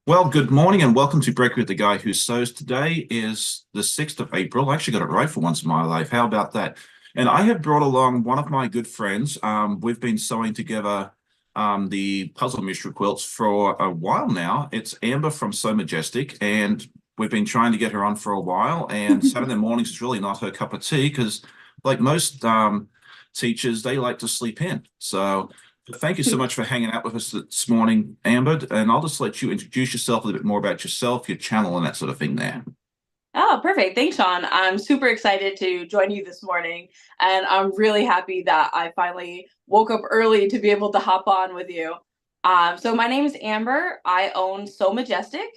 Well, good morning and welcome to Brekkie with the Guy Who Sews. Today is the 6th of April. I actually got it right for once in my life. How about that? And I have brought along one of my good friends. We've been sewing together the puzzle mystery quilts for a while now. It's Amber from So Majestic, and we've been trying to get her on for a while. And Saturday mornings is really not her cup of tea because, like most teachers, they like to sleep in. So thank you so much for hanging out with us this morning, Amber. And I'll just let you introduce yourself a little bit more about yourself, your channel, and that sort of thing there. Oh, perfect. Thanks, Sean. I'm super excited to join you this morning, and I'm really happy that I finally woke up early to be able to hop on with you. So my name is Amber. I own So Majestic.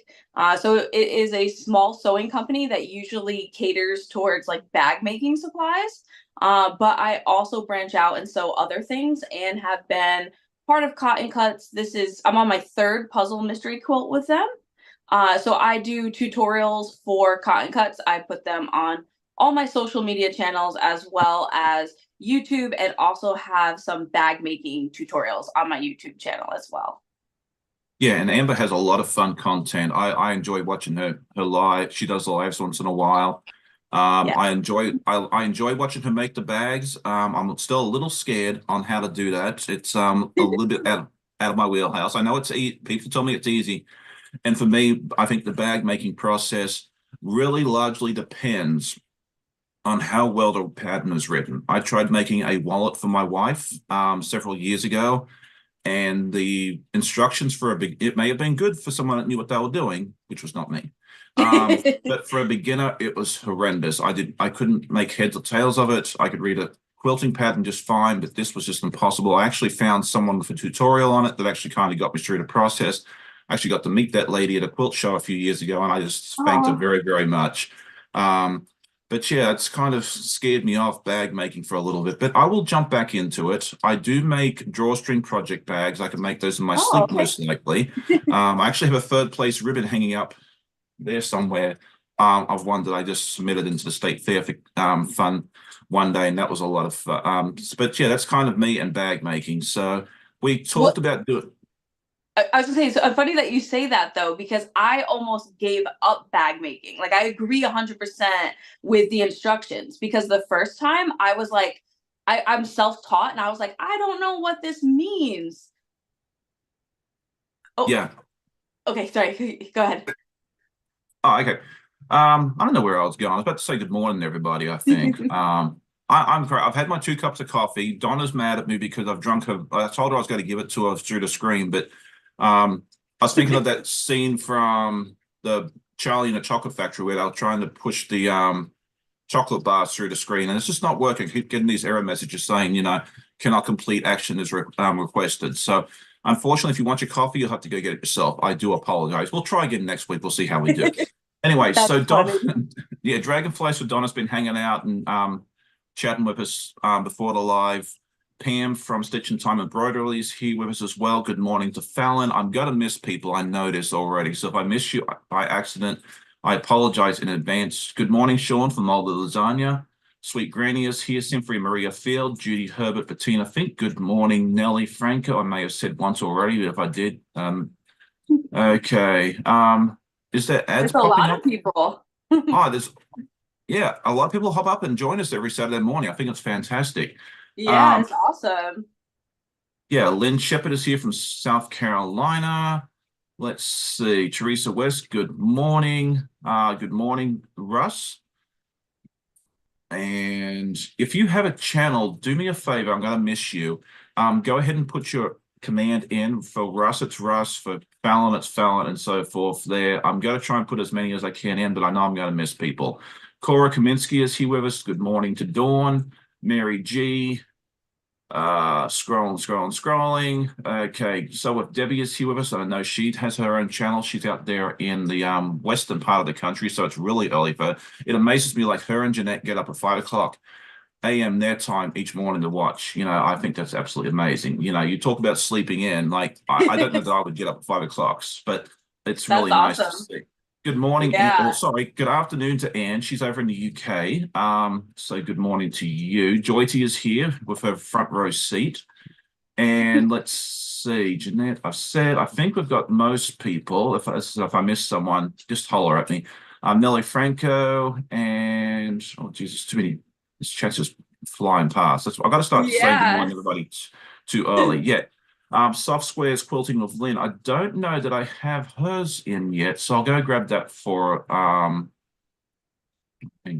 So it is a small sewing company that usually caters towards like bag making supplies. But I also branch out and sew other things and have been part of Cotton Cuts. I'm on my third puzzle mystery quilt with them. So I do tutorials for cotton cuts. I put them on all my social media channels as well as YouTube, and also have some bag making tutorials on my YouTube channel as well. Yeah, and Amber has a lot of fun content. I enjoy watching her live. She does lives once in a while. Yeah. I enjoy watching her make the bags. I'm still a little scared on how to do that. It's a little bit out of my wheelhouse. I know it's people tell me it's easy. And for me, I think the bag making process really largely depends on how well the pattern is written. I tried making a wallet for my wife several years ago, and the instructions for it may have been good for someone that knew what they were doing, which was not me. But for a beginner, it was horrendous. I couldn't make heads or tails of it. I could read a quilting pattern just fine, but this was just impossible. I actually found someone with a tutorial on it that actually kind of got me through the process. I actually got to meet that lady at a quilt show a few years ago, and I just thanked her Oh, very, very much. Um, but yeah, it's kind of scared me off bag making for a little bit, but I will jump back into it. I do make drawstring project bags. I can make those in my oh, sleep okay. most likely. I actually have a third place ribbon hanging up there somewhere of one that I just submitted into the state fair for fun one day, and that was a lot of fun. But yeah, that's kind of me and bag making. So we What talked about doing. I was gonna say, so funny that you say that though, because I almost gave up bag making. Like I agree 100% with the instructions because the first time I was like, I'm self-taught and I was like, I don't know what this means. Oh, Yeah. okay, sorry. Go ahead. Oh, okay. I don't know where I was going. I was about to say good morning, everybody, I think. I'm correct. I've had my 2 cups of coffee. Donna's mad at me because I've drunk her. I told her I was going to give it to her through the screen, but I was thinking of that scene from the Charlie and the Chocolate Factory where they were trying to push the chocolate bars through the screen, and it's just not working. I keep getting these error messages saying, cannot complete action is requested. So, unfortunately, if you want your coffee, you'll have to go get it yourself. I do apologize. We'll try again next week. We'll see how we do. Anyway, That's so Don, funny. yeah, Dragonflies with Donna's been hanging out and chatting with us before the live. Pam from Stitch and Time Embroidery is here with us as well. Good morning to Fallon. I'm gonna miss people. I know this already. So if I miss you by accident, I apologize in advance. Good morning, Sean from All the Lasagna. Sweet Granny is here. Symphony Maria Field, Judy Herbert, Bettina Fink. Good morning, Nellie Franco. I may have said once already, but if I did, okay. Is there ads It's a popping lot up? of people. Oh, yeah, a lot of people hop up and join us every Saturday morning. I think it's fantastic. Yeah, Um, it's awesome. yeah, Lynn Shepard is here from South Carolina. Let's see, Teresa West, good morning. Good morning, Russ. And if you have a channel, do me a favor. I'm going to miss you. Go ahead and put your command in. For Russ, it's Russ. For Fallon, it's Fallon, and so forth there. I'm going to try and put as many as I can in, but I know I'm going to miss people. Cora Kaminsky is here with us. Good morning to Dawn. Mary G. Scrolling. Okay, so if Debbie is here with us, I know she has her own channel. She's out there in the western part of the country, so it's really early for her. It amazes me like her and Jeanette get up at 5 o'clock a.m. their time each morning to watch. I think that's absolutely amazing. You talk about sleeping in. Like I don't know that I would get up at 5 o'clock, but it's That's really nice to awesome. see. Good morning, Yeah. sorry, good afternoon to Anne. She's over in the UK. So good morning to you. Joyty is here with her front row seat. And let's see, Jeanette, I've said, I think we've got most people. If I miss someone, just holler at me. Nelly Franco and, oh, Jesus, too many. This chat's just flying past. I've got to start saying good morning, Yes. everybody, too early. Yeah. Soft Squares Quilting with Lynn. I don't know that I have hers in yet, so I'll go grab that for, hang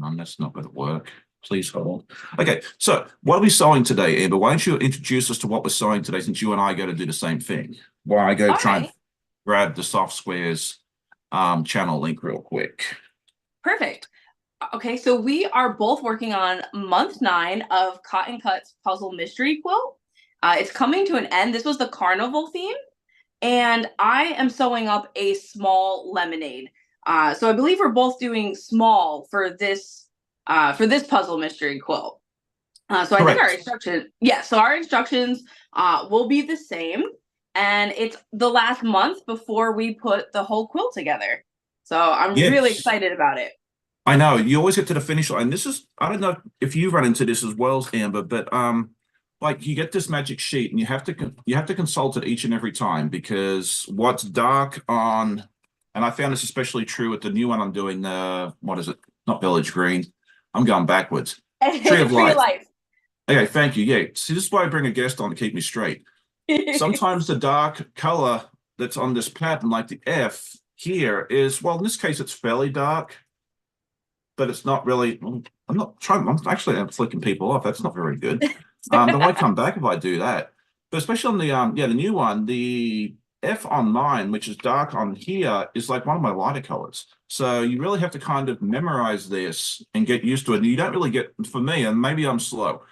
on, that's not going to work. Please hold. Okay, so what are we sewing today, Amber? Why don't you introduce us to what we're sewing today, since you and I go to do the same thing? While I go All try and right. grab the Soft Squares channel link real quick. Perfect. Okay, so we are both working on month 9 of Cotton Cuts Puzzle Mystery Quilt. It's coming to an end. This was the carnival theme, and I am sewing up a small lemonade. So I believe we're both doing small for this puzzle mystery quilt. So I think our Correct. instruction, yeah, so our instructions will be the same, and it's the last month before we put the whole quilt together. So I'm really Yes. excited about it. I know you always get to the finish line. This is, I don't know if you run into this as well, Amber, but like you get this magic sheet and you have to consult it each and every time, because what's dark on, and I found this especially true with the new one I'm doing, what is it? Not Village Green. I'm going backwards. Tree of Tree of Life. life. Okay, thank you. Yeah. See, this is why I bring a guest on to keep me straight. Sometimes the dark color that's on this pattern, like the F here, is, well, in this case, it's fairly dark, but it's not really. I'm not trying. I'm flicking people off. That's not very good. They won't come back if I do that. But especially on the yeah, the new one, the F on mine, which is dark on here, is like one of my lighter colors. So you really have to kind of memorize this and get used to it. And you don't really get, for me, and maybe I'm slow.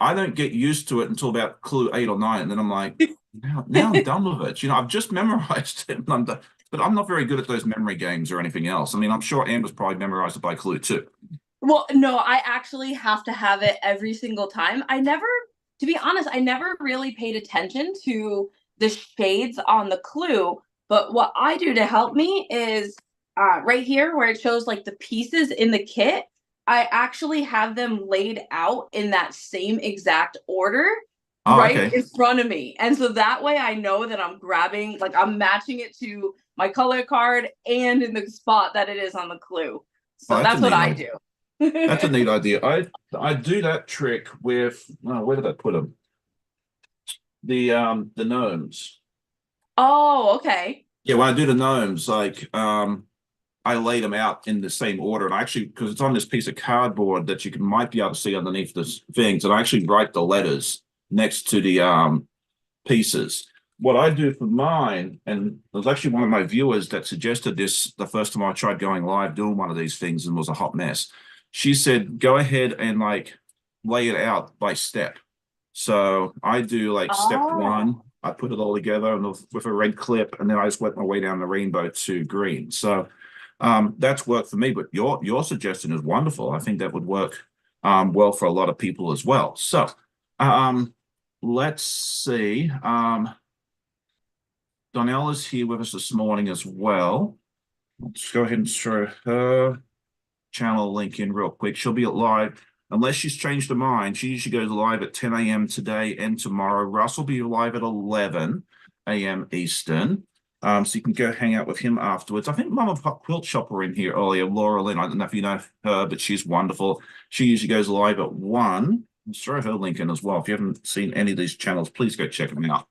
I don't get used to it until about clue 8 or 9, and then I'm like, now I'm done with it. I've just memorized it, and I'm done. But I'm not very good at those memory games or anything else. I mean, I'm sure Amber's probably memorized it by clue too. Well, no, I actually have to have it every single time. To be honest, I never really paid attention to the shades on the clue. But what I do to help me is right here where it shows like the pieces in the kit, I actually have them laid out in that same exact order Oh, right okay. in front of me. And so that way I know that I'm grabbing, like I'm matching it to my color card and in the spot that it is on the clue. Oh, So that's a that's what neat I idea. do. That's a neat idea. I do that trick with, where did I put them? The gnomes. Oh, okay. Yeah, when I do the gnomes, like I lay them out in the same order, and I actually, because it's on this piece of cardboard that might be able to see underneath the things, and I actually write the letters next to the pieces. What I do for mine, and there's actually one of my viewers that suggested this the first time I tried going live doing one of these things and was a hot mess. She said, go ahead and like lay it out by step. So I do like step Oh, one, I put it all together and with a red clip, and then I just work my way down the rainbow to green. So that's worked for me. But your suggestion is wonderful. I think that would work well for a lot of people as well. So um, let's see. Donnell is here with us this morning as well. Let's go ahead and throw her channel link in real quick. She'll be at live, unless she's changed her mind. She usually goes live at 10 a.m. today and tomorrow. Russ will be live at 11 a.m. Eastern. So you can go hang out with him afterwards. I think Mama Pop Quilt Shop were in here earlier. Laura Lynn, I don't know if you know her, but she's wonderful. She usually goes live at 1. Let's throw her link in as well. If you haven't seen any of these channels, please go check them out.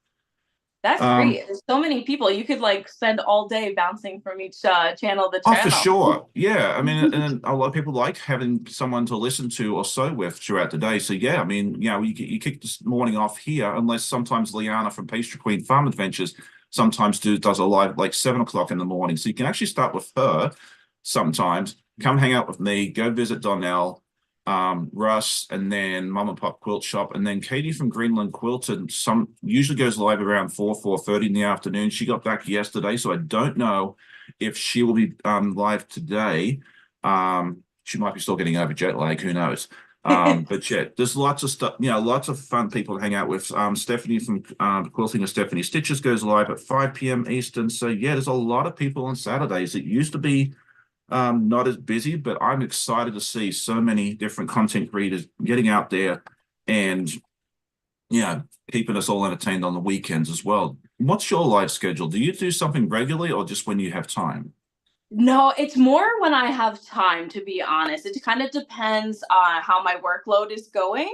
that's Um, great. There's so many people. You could like spend all day bouncing from each channel to Oh, for channel. sure. Yeah. I mean, and a lot of people like having someone to listen to or sew with throughout the day. So, yeah, I mean, you kick this morning off here, unless sometimes Liana from Pastry Queen Farm Adventures sometimes does a live like 7 o'clock in the morning. So you can actually start with her sometimes, come hang out with me, go visit Donnell, Russ, and then Mum and Pop Quilt Shop. And then Katie from Greenland Quilted usually goes live around 4:30 in the afternoon. She got back yesterday, so I don't know if she will be live today. She might be still getting over jet lag, who knows? But yeah, there's lots of stuff, lots of fun people to hang out with. Stephanie from Quilting of Stephanie Stitches goes live at 5 p.m. Eastern. So yeah, there's a lot of people on Saturdays. It used to be not as busy, but I'm excited to see so many different content creators getting out there and yeah, keeping us all entertained on the weekends as well. What's your live schedule? Do you do something regularly or just when you have time? No, it's more when I have time, to be honest. It kind of depends on how my workload is going.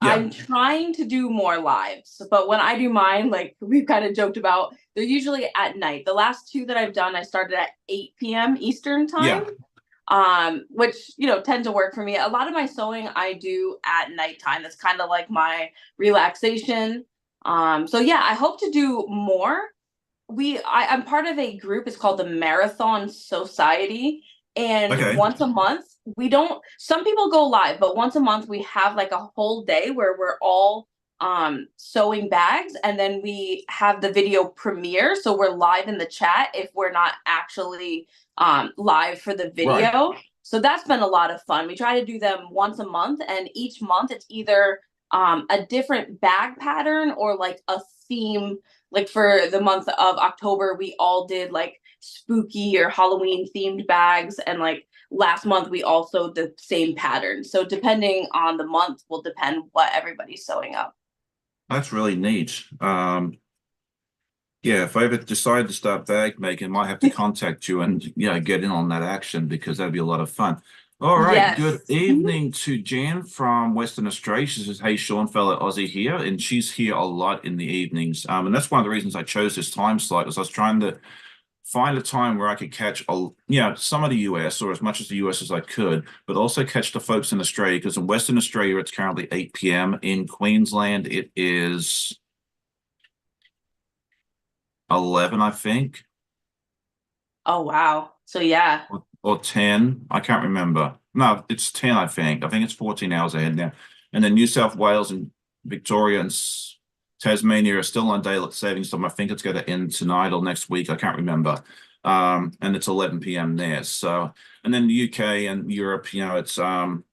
Yeah, I'm trying to do more lives, but when I do mine, like we've kind of joked about, they're usually at night. The last two that I've done, I started at 8 p.m. Eastern time, yeah. which tend to work for me. A lot of my sewing I do at nighttime. That's kind of like my relaxation. So yeah, I hope to do more. I'm part of a group. It's called the Marathon Society, and Okay. once a month we don't. Some people go live, but once a month we have like a whole day where we're all sewing bags, and then we have the video premiere. So we're live in the chat if we're not actually live for the Right. video. So that's been a lot of fun. We try to do them once a month, and each month it's either a different bag pattern or like a theme. Like for the month of October, we all did like spooky or Halloween themed bags. And like last month, we also the same pattern. So depending on the month will depend what everybody's sewing up. That's really neat. Yeah, if I ever decide to start bag making, I might have to contact you and get in on that action because that'd be a lot of fun. All right, good Yes. evening to Jan from Western Australia. She says, "Hey, Sean, fellow Aussie here," and she's here a lot in the evenings. And that's one of the reasons I chose this time slot, is I was trying to find a time where I could catch some of the US or as much as the US as I could, but also catch the folks in Australia because in Western Australia it's currently 8 p.m. In Queensland it is 11, I think. Oh, wow. So yeah. Or 10. I can't remember. No, it's 10, I think. I think it's 14 hours ahead now. And then New South Wales and Victoria and Tasmania are still on daylight savings time. I think it's going to end tonight or next week. I can't remember. And it's 11 p.m. there. So, and then the UK and Europe, it's 1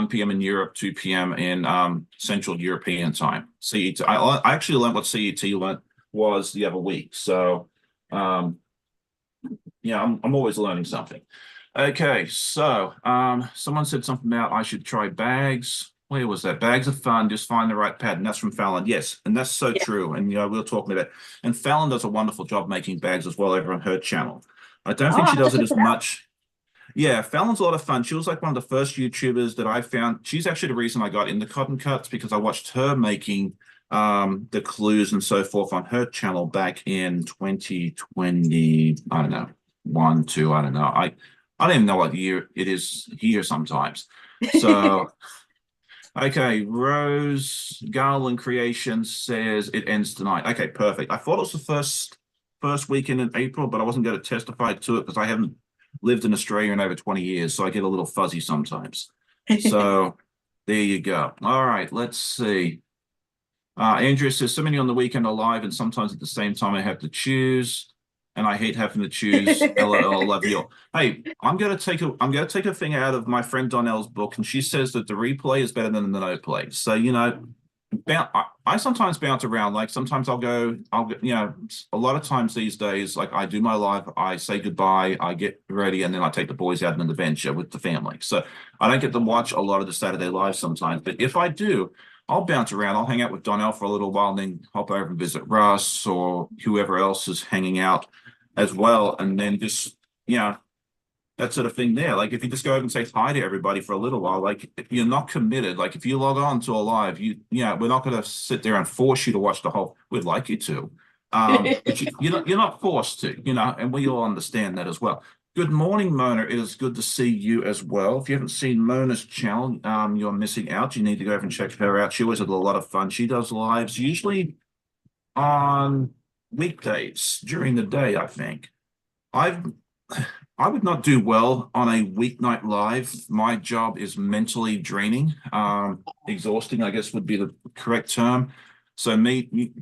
p.m. in Europe, 2 p.m. in Central European time. CET. I actually learned what CET was the other week. So, um, yeah, I'm always learning something. Okay, so someone said something about I should try bags. Where was that? Bags are fun, just find the right pattern. That's from Fallon. Yes, and that's so Yeah. true. And we'll talk about that. And Fallon does a wonderful job making bags as well over on her channel. I don't Oh, think I'll she have to does it check as it out. much. Yeah, Fallon's a lot of fun. She was like one of the first YouTubers that I found. She's actually the reason I got into cotton cuts because I watched her making the clues and so forth on her channel back in 2020. I don't know, one, two, I don't know. I don't even know what year it is here sometimes. So okay, Rose Garland Creations says it ends tonight. Okay, perfect. I thought it was the first weekend in April, but I wasn't going to testify to it because I haven't lived in Australia in over 20 years, so I get a little fuzzy sometimes. So there you go. All right, let's see. Andrea says, so many on the weekend are live, and sometimes at the same time I have to choose, and I hate having to choose. LOL, love you all. Hey, I'm gonna take a thing out of my friend Donnell's book, and she says that the replay is better than the no play. So I sometimes bounce around. Like sometimes a lot of times these days, like I do my live, I say goodbye, I get ready, and then I take the boys out on an adventure with the family. So I don't get to watch a lot of the Saturday live sometimes, but if I do, I'll bounce around. I'll hang out with Donnell for a little while and then hop over and visit Russ or whoever else is hanging out as well. And then just, you know, that sort of thing there. Like if you just go over and say hi to everybody for a little while, like if you're not committed. Like if you log on to a live, we're not going to sit there and force you to watch the whole. We'd like you to, but you're not forced to, and we all understand that as well. Good morning, Mona. It is good to see you as well. If you haven't seen Mona's channel, you're missing out. You need to go over and check her out. She always has a lot of fun. She does lives usually on weekdays during the day, I think. I've I would not do well on a weeknight live. My job is mentally draining, exhausting, I guess would be the correct term. So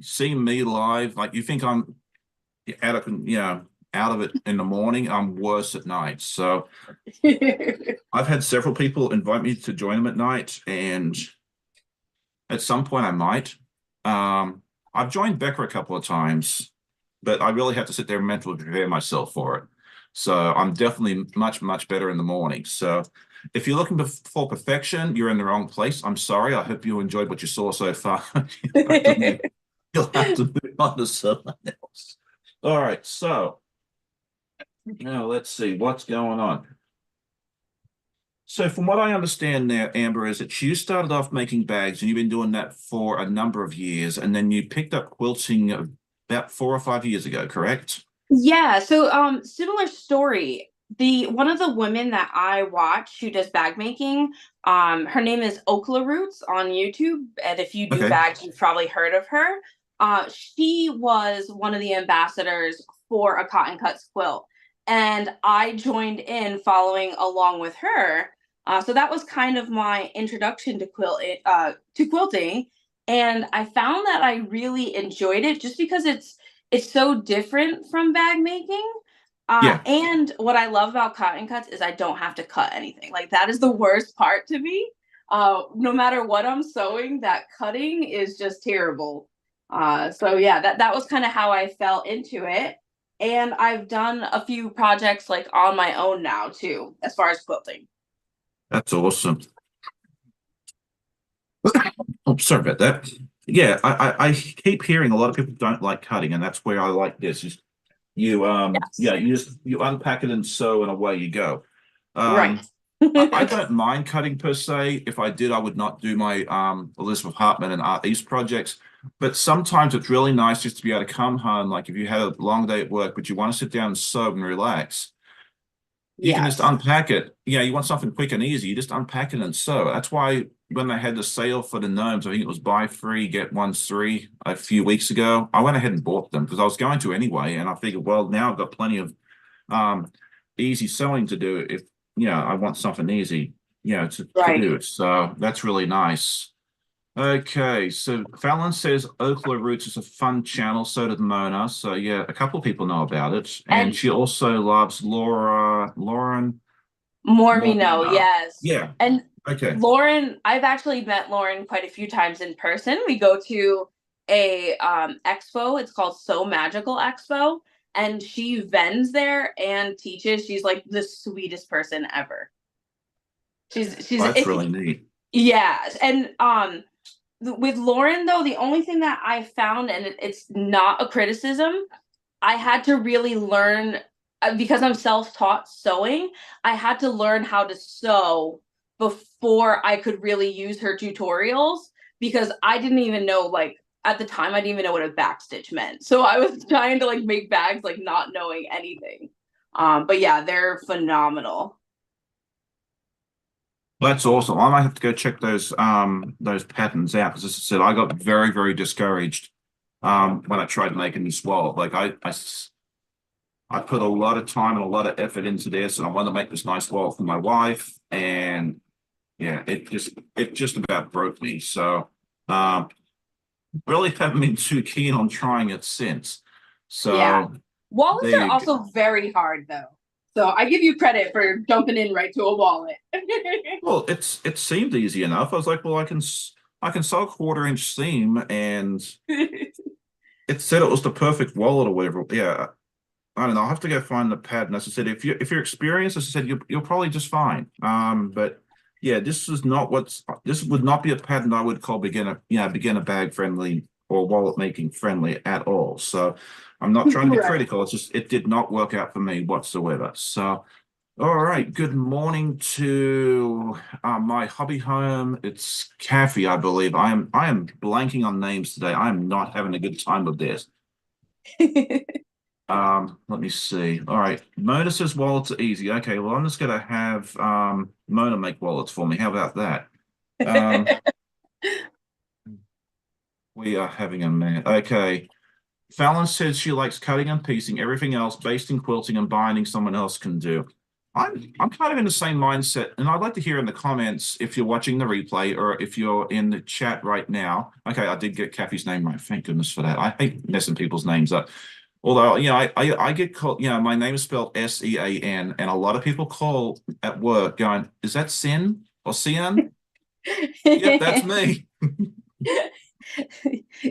seeing me live, like you think I'm out of out of it in the morning, I'm worse at night. So I've had several people invite me to join them at night, and at some point I might. I've joined Becker a couple of times, but I really have to sit there and mentally prepare myself for it. So I'm definitely much, much better in the morning. So if you're looking for perfection, you're in the wrong place. I'm sorry. I hope you enjoyed what you saw so far. You'll have to move on to something else. All right. So now let's see what's going on. So from what I understand now, Amber, is that you started off making bags and you've been doing that for a number of years, and then you picked up quilting about 4 or 5 years ago, correct? Yeah, so similar story. The one of the women that I watch who does bag making, her name is Okla Roots on YouTube. And if you do Okay. bags, you've probably heard of her. She was one of the ambassadors for a cotton cuts quilt. And I joined in following along with her. So that was kind of my introduction to quilting. And I found that I really enjoyed it just because it's so different from bag making. Yeah, And what I love about cotton cuts is I don't have to cut anything. Like that is the worst part to me. No matter what I'm sewing, that cutting is just terrible. So yeah, that was kind of how I fell into it. And I've done a few projects like on my own now too, as far as quilting. that's awesome. Oh, sorry about that. Yeah, I keep hearing a lot of people don't like cutting, and that's where I like this. Is you Yes. yeah, you unpack it and sew and away you go. Right. I don't mind cutting per se. If I did, I would not do my Elizabeth Hartman and Art East projects. But sometimes it's really nice just to be able to come home, like if you had a long day at work, but you want to sit down and sew and relax, you can just Yes. unpack it. Yeah, you want something quick and easy, you just unpack it and sew. That's why when they had the sale for the gnomes, I think it was buy three, get one free a few weeks ago, I went ahead and bought them because I was going to anyway. And I figured, well, now I've got plenty of um, easy sewing to do if, I want something easy, to Right. do. So that's really nice. Okay, so Fallon says Oakland Roots is a fun channel, so did Mona. So yeah, a couple of people know about it. And And she also loves Lauren more me know, Morena. yes. Yeah, And okay. Lauren, I've actually met Lauren quite a few times in person. We go to a expo. It's called So Magical Expo, and she vends there and teaches. She's like the sweetest person ever. She's Well, that's if really neat. Yeah, and with Lauren though, the only thing that I found, and it's not a criticism, I had to really learn because I'm self-taught sewing. I had to learn how to sew before I could really use her tutorials because I didn't even know like at the time I didn't even know what a backstitch meant. So I was trying to like make bags like not knowing anything. But yeah, they're phenomenal. That's awesome. I might have to go check those patterns out because as I said, I got very, very discouraged when I tried making this wallet. Like I put a lot of time and a lot of effort into this, and I wanted to make this nice wallet for my wife, and yeah, it just about broke me. So um, really haven't been too keen on trying it since. Yeah. So Wallets there are you go. also very hard though. So I give you credit for jumping in right to a wallet. Well, it seemed easy enough. I was like, well, I can sew a 1/4 inch seam, and it said it was the perfect wallet or whatever. Yeah, I don't know. I'll have to go find the pattern. As I said, if you're experienced, as I said, you'll probably just fine. But yeah, this would not be a pattern I would call beginner bag friendly or wallet making friendly at all. So I'm not trying to be Right. critical. It's just it did not work out for me whatsoever. So all right, good morning to my hobby home. It's Kathy, I believe. I am blanking on names today. I am not having a good time with this. Let me see. All right. Mona says wallets are easy. Okay, well, I'm just gonna have Mona make wallets for me. How about that? Um, we are having a man. Okay. Fallon says she likes cutting and piecing. Everything else, basting, quilting, and binding, someone else can do. I'm kind of in the same mindset, and I'd like to hear in the comments if you're watching the replay or if you're in the chat right now. Okay, I did get Kathy's name right. Thank goodness for that. I hate messing people's names up. Although, I get called, my name is spelled Sean, and a lot of people call at work going, is that Sin or Cian? Yep, that's me.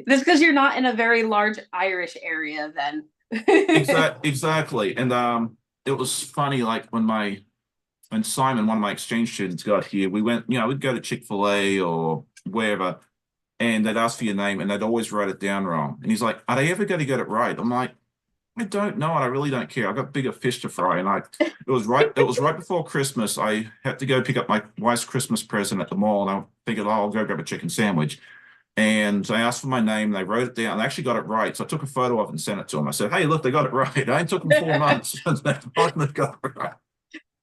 That's because you're not in a very large Irish area then. Exactly. And it was funny, like when Simon, one of my exchange students, got here, we went, we'd go to Chick-fil-A or wherever, and they'd ask for your name and they'd always write it down wrong. And he's like, are they ever going to get it right? I'm like, I don't know, and I really don't care. I got bigger fish to fry, and it was right before Christmas. I had to go pick up my wife's Christmas present at the mall, and I figured, oh, I'll go grab a chicken sandwich. And I asked for my name, and they wrote it down. They actually got it right, so I took a photo of it and sent it to them. I said, "Hey, look, they got it right." It only took them 4 months. They finally got it right.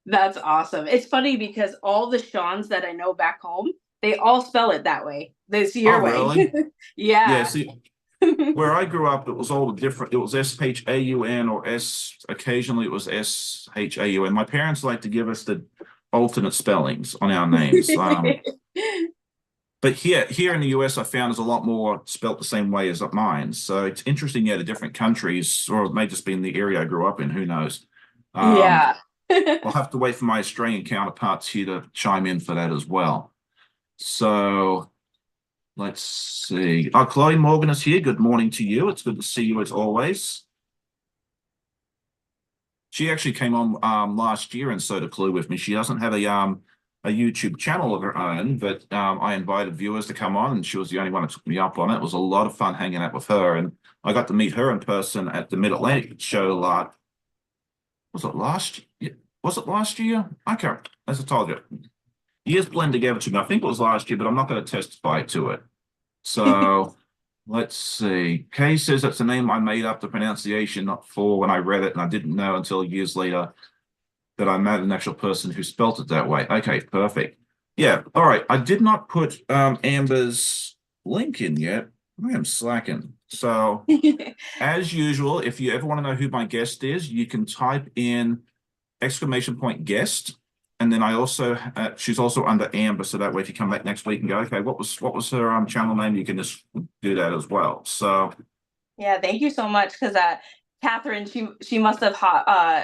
That's awesome. It's funny because all the Seans that I know back home, they all spell it that way. This Oh, your way. really? Yeah. Yeah. See, where I grew up, it was all different. It was Shaun or occasionally it was Shaun. My parents like to give us the alternate spellings on our names. But here in the US, I found there's a lot more spelt the same way as mine. So it's interesting, yeah, the different countries, or it may just be in the area I grew up in, who knows? Um, Yeah. I'll have to wait for my Australian counterparts here to chime in for that as well. So let's see. Chloe Morgan is here. Good morning to you. It's good to see you as always. She actually came on last year and sewed a clue with me. She doesn't have a YouTube channel of her own, but I invited viewers to come on, and she was the only one that took me up on it. It was a lot of fun hanging out with her, and I got to meet her in person at the Mid Atlantic show. Was it last year? Was it last year? I can't. As I told you, years blend together to me. I think it was last year, but I'm not going to testify to it. So let's see. Kay says that's the name I made up the pronunciation not for when I read it, and I didn't know until years later that I met an actual person who spelt it that way. Okay, perfect. Yeah, all right. I did not put Amber's link in yet. I am slacking. So as usual, if you ever want to know who my guest is, you can type in !guest. And then I also she's also under Amber, so that way if you come back next week and go, okay, what was her channel name, you can just do that as well. So Yeah, thank you so much. Because Catherine, she must have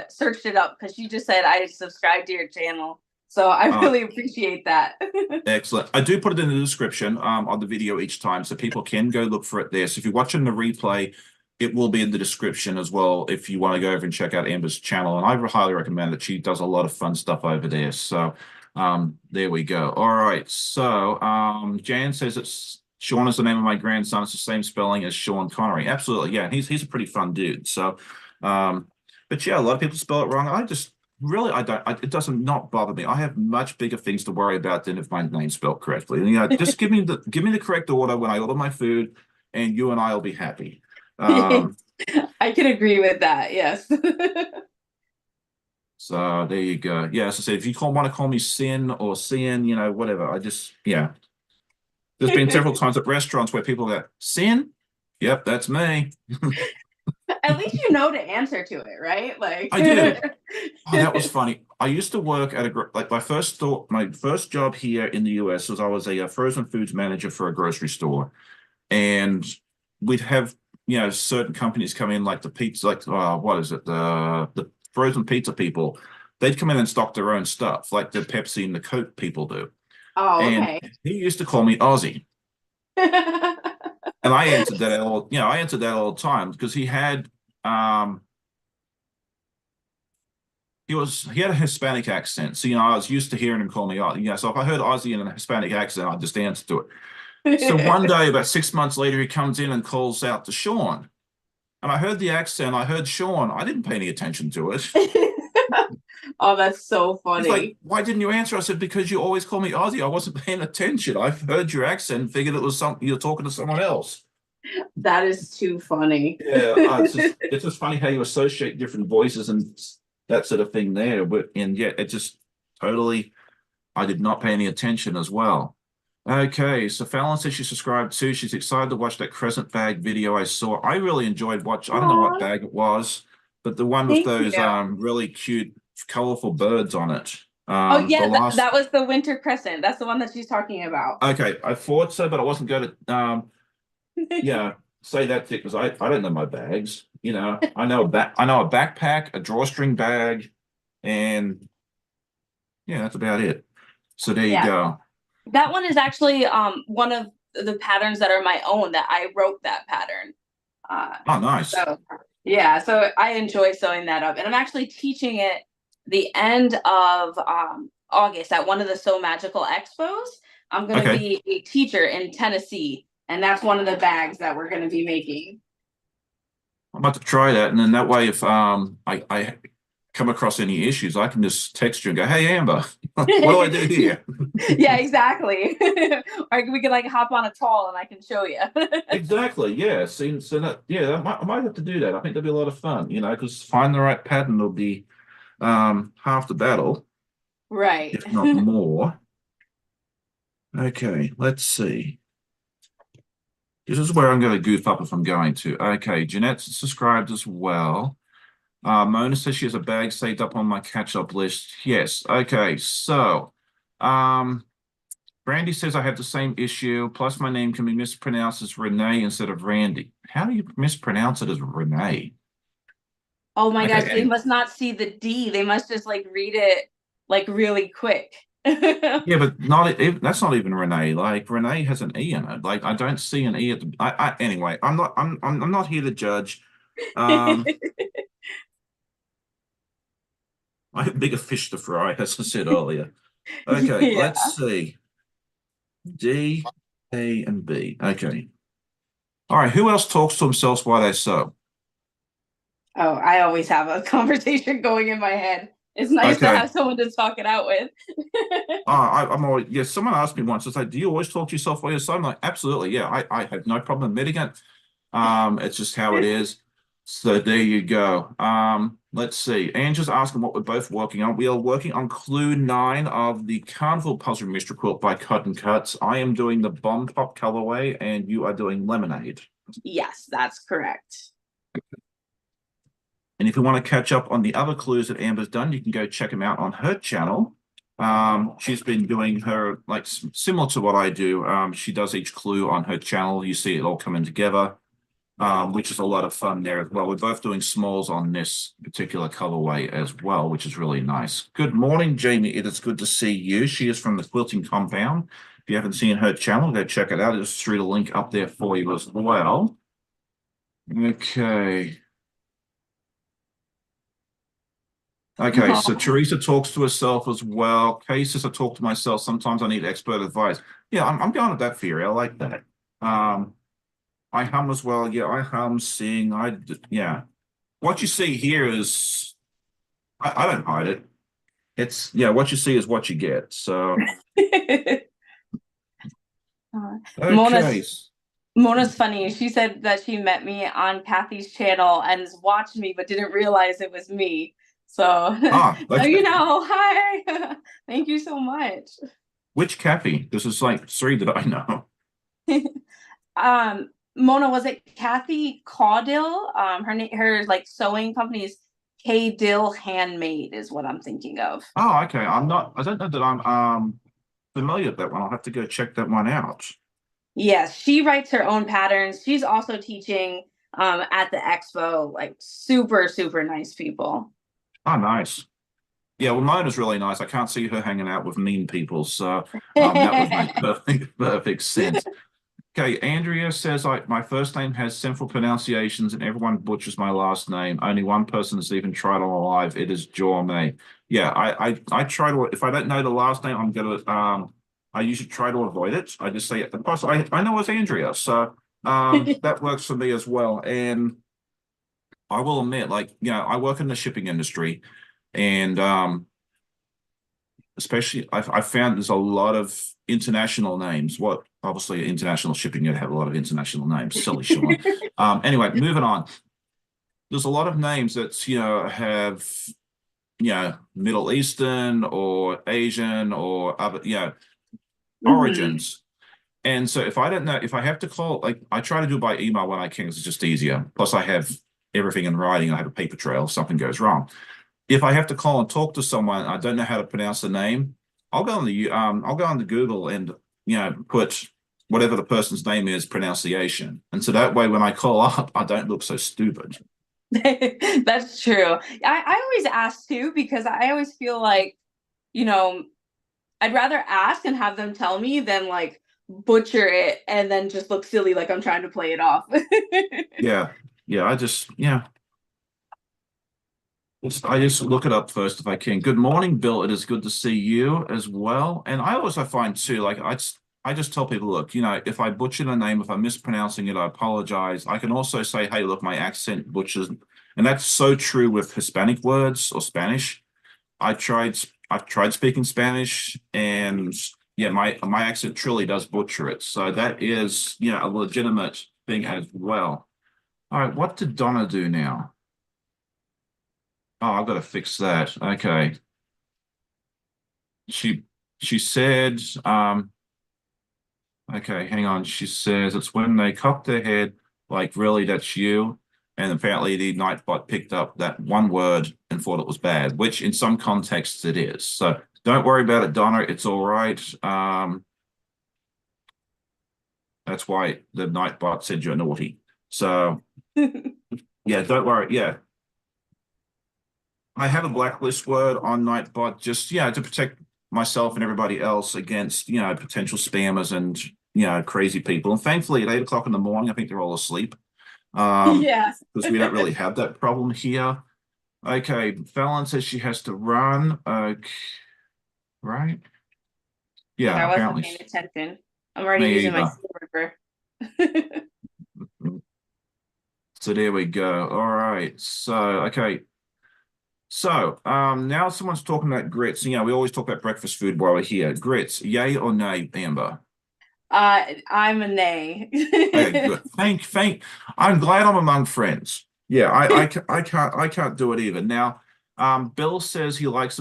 searched it up because she just said I subscribed to your channel. So I really appreciate that. excellent. I do put it in the description of the video each time, so people can go look for it there. So if you're watching the replay, it will be in the description as well if you want to go over and check out Amber's channel. And I highly recommend it. She does a lot of fun stuff over there. So there we go. All right. So Jan says it's Sean is the name of my grandson. It's the same spelling as Sean Connery. Absolutely. Yeah. He's a pretty fun dude. So but yeah, a lot of people spell it wrong. It doesn't not bother me. I have much bigger things to worry about than if my name's spelled correctly. And, just give me the correct order when I order my food, and you and I will be happy. I can agree with that. Yes. So there you go. Yeah, as I said, if you want to call me Sin or Sin, whatever. Yeah. There's been several times at restaurants where people go, Sin? Yep, that's me. At least you know to answer to it, right? Like I do. Oh, that was funny. I used to work at my first job here in the US was I was a frozen foods manager for a grocery store, and we'd have certain companies come in like the pizza, like what is it, the frozen pizza people. They'd come in and stock their own stuff, like the Pepsi and the Coke people do. Oh, And okay. he used to call me Aussie, and I answered that all the time because um he had a Hispanic accent. So, I was used to hearing him call me Aussie. So if I heard Aussie in a Hispanic accent, I'd just answer to it. So one day, about 6 months later, he comes in and calls out to Sean. And I heard the accent, I heard Sean. I didn't pay any attention to it. Oh, that's so He's like, funny. why didn't you answer? I said, because you always call me Aussie. I wasn't paying attention. I heard your accent, figured it was something you're talking to someone else. That is too funny. Yeah, it's just funny how you associate different voices and that sort of thing there. And yet it just totally, I did not pay any attention as well. Okay, so Fallon says she subscribed too. She's excited to watch that crescent bag video I saw. I really enjoyed watching. I don't know what Aw, bag it was, but the one with thank those you. really cute, colorful birds on it. Oh The yeah, last. that was the winter crescent. That's the one that she's talking about. Okay, I thought so, but I wasn't going to. Yeah, say that because I don't know my bags. I know a backpack, a drawstring bag, and yeah, that's about it. So there you Yeah, go. that one is actually one of the patterns that are my own that I wrote that pattern. Oh, nice. So Yeah, so I enjoy sewing that up, and I'm actually teaching it the end of August at one of the Sew Magical Expos. I'm going to Okay, be a teacher in Tennessee, and that's one of the bags that we're going to be making. I'm about to try that, and then that way, if I come across any issues, I can just text you and go, "Hey Amber, what do I do here?" Yeah, exactly. Or we could like hop on a call and I can show you. Exactly. Yeah. See, so that yeah, I might have to do that. I think that'd be a lot of fun, because find the right pattern will be half the battle, Right. if not more. Okay, let's see. This is where I'm going to goof up if I'm going to. Okay, Jeanette's subscribed as well. Mona says she has a bag saved up on my catch-up list. Yes. Okay, so um Brandy says I have the same issue. Plus, my name can be mispronounced as Renee instead of Randy. How do you mispronounce it as Renee? Oh my gosh, they Okay, must not see the D. They must just like read it like really quick. yeah, but that's not even Renee. Like Renee has an E in it. Like I don't see an E at the. Anyway. I'm not here to judge. Um, I have bigger fish to fry, as I said earlier. Okay, Yeah. let's see. D, A, and B. Okay. All right. Who else talks to themselves while they sew? Oh, I always have a conversation going in my head. It's nice to Okay. have someone to talk it out with. I'm always, yeah, someone asked me once, it's like, do you always talk to yourself while you're sewing? I'm like, absolutely. Yeah, I have no problem admitting it. It's just how it is. So there you go. Let's see. Angela's asking what we're both working on. We are working on clue 9 of the Carnival Puzzle Mystery Quilt by Cut and Cuts. I am doing the Bomb Top colorway, and you are doing Lemonade. Yes, that's correct. And if you want to catch up on the other clues that Amber's done, you can go check them out on her channel. She's been doing her like similar to what I do. She does each clue on her channel. You see it all coming together, which is a lot of fun there as well. We're both doing smalls on this particular colorway as well, which is really nice. Good morning, Jamie. It is good to see you. She is from the Quilting Compound. If you haven't seen her channel, go check it out. It's through the link up there for you as well. Okay. Okay, so Oh, Teresa talks to herself as well. Kay says I talk to myself. Sometimes I need expert advice. Yeah, I'm going with that theory. I like that. Um, I hum as well. Yeah, I hum, sing. Yeah. What you see here is I don't hide it. It's yeah, what you see is what you get. So okay. Mona's Mona's funny. She said that she met me on Kathy's channel and has watched me, but didn't realize it was me. So, so Okay. hi. Thank you so much. Which Kathy? This is like 3 that I know. Mona, was it Kathy Caudill? Her like sewing company is K Dill Handmade is what I'm thinking of. Oh, okay. I don't know that I'm familiar with that one. I'll have to go check that one out. Yes, she writes her own patterns. She's also teaching at the expo, like super, super nice people. Oh, nice. Yeah, well, Mona's really nice. I can't see her hanging out with mean people, so that would make perfect sense. Okay, Andrea says my first name has sinful pronunciations and everyone butchers my last name. Only one person has even tried on live. It is Jorme. Yeah, I try to if I don't know the last name, I'm gonna I usually try to avoid it. I just say it. Plus, I know it's Andrea, so that works for me as well. And I will admit, like I work in the shipping industry, and especially I found there's a lot of international names. What obviously international shipping, you have a lot of international names. Silly Sean. Anyway, moving on. There's a lot of names that have Middle Eastern or Asian or other Mhm. origins. And so if I don't know, if I have to call, like I try to do it by email when I can, it's just easier. Plus I have everything in writing. I have a paper trail if something goes wrong. If I have to call and talk to someone, I don't know how to pronounce the name. I'll go on the Google and put whatever the person's name is pronunciation, and so that way when I call up, I don't look so stupid. That's true. I always ask too because I always feel like, you know, I'd rather ask and have them tell me than like butcher it and then just look silly like I'm trying to play it off. Yeah, yeah. I just yeah. I just look it up first if I can. Good morning, Bill. It is good to see you as well. And I also find too, like I just tell people, look, if I butcher the name, if I'm mispronouncing it, I apologize. I can also say, hey, look, my accent butchers, and that's so true with Hispanic words or Spanish. I tried I've tried speaking Spanish, and yeah, my accent truly does butcher it. So that is, a legitimate thing as well. All right, what did Donna do now? Oh, I've got to fix that. Okay. She she said, okay, hang on. She says it's when they cock their head, like, really, that's you. And apparently the Nightbot picked up that one word and thought it was bad, which in some contexts it is. So don't worry about it, Donna. It's all right. That's why the Nightbot said you're naughty. So yeah, don't worry. Yeah, I have a blacklist word on Nightbot just, to protect myself and everybody else against, potential spammers and, crazy people. And thankfully at 8 o'clock in the morning, I think they're all asleep. Yes. Because we don't really have that problem here. Okay, Fallon says she has to run. Okay, right? Yeah, Yeah, I wasn't apparently. paying attention. I'm already Me using my either. silver. So there we go. All right. So, okay. So, now someone's talking about grits. We always talk about breakfast food while we're here. Grits, yay or nay, Amber? I'm a nay. Okay, good. I'm glad I'm among friends. Yeah, I can't do it either. Now, Bill says he likes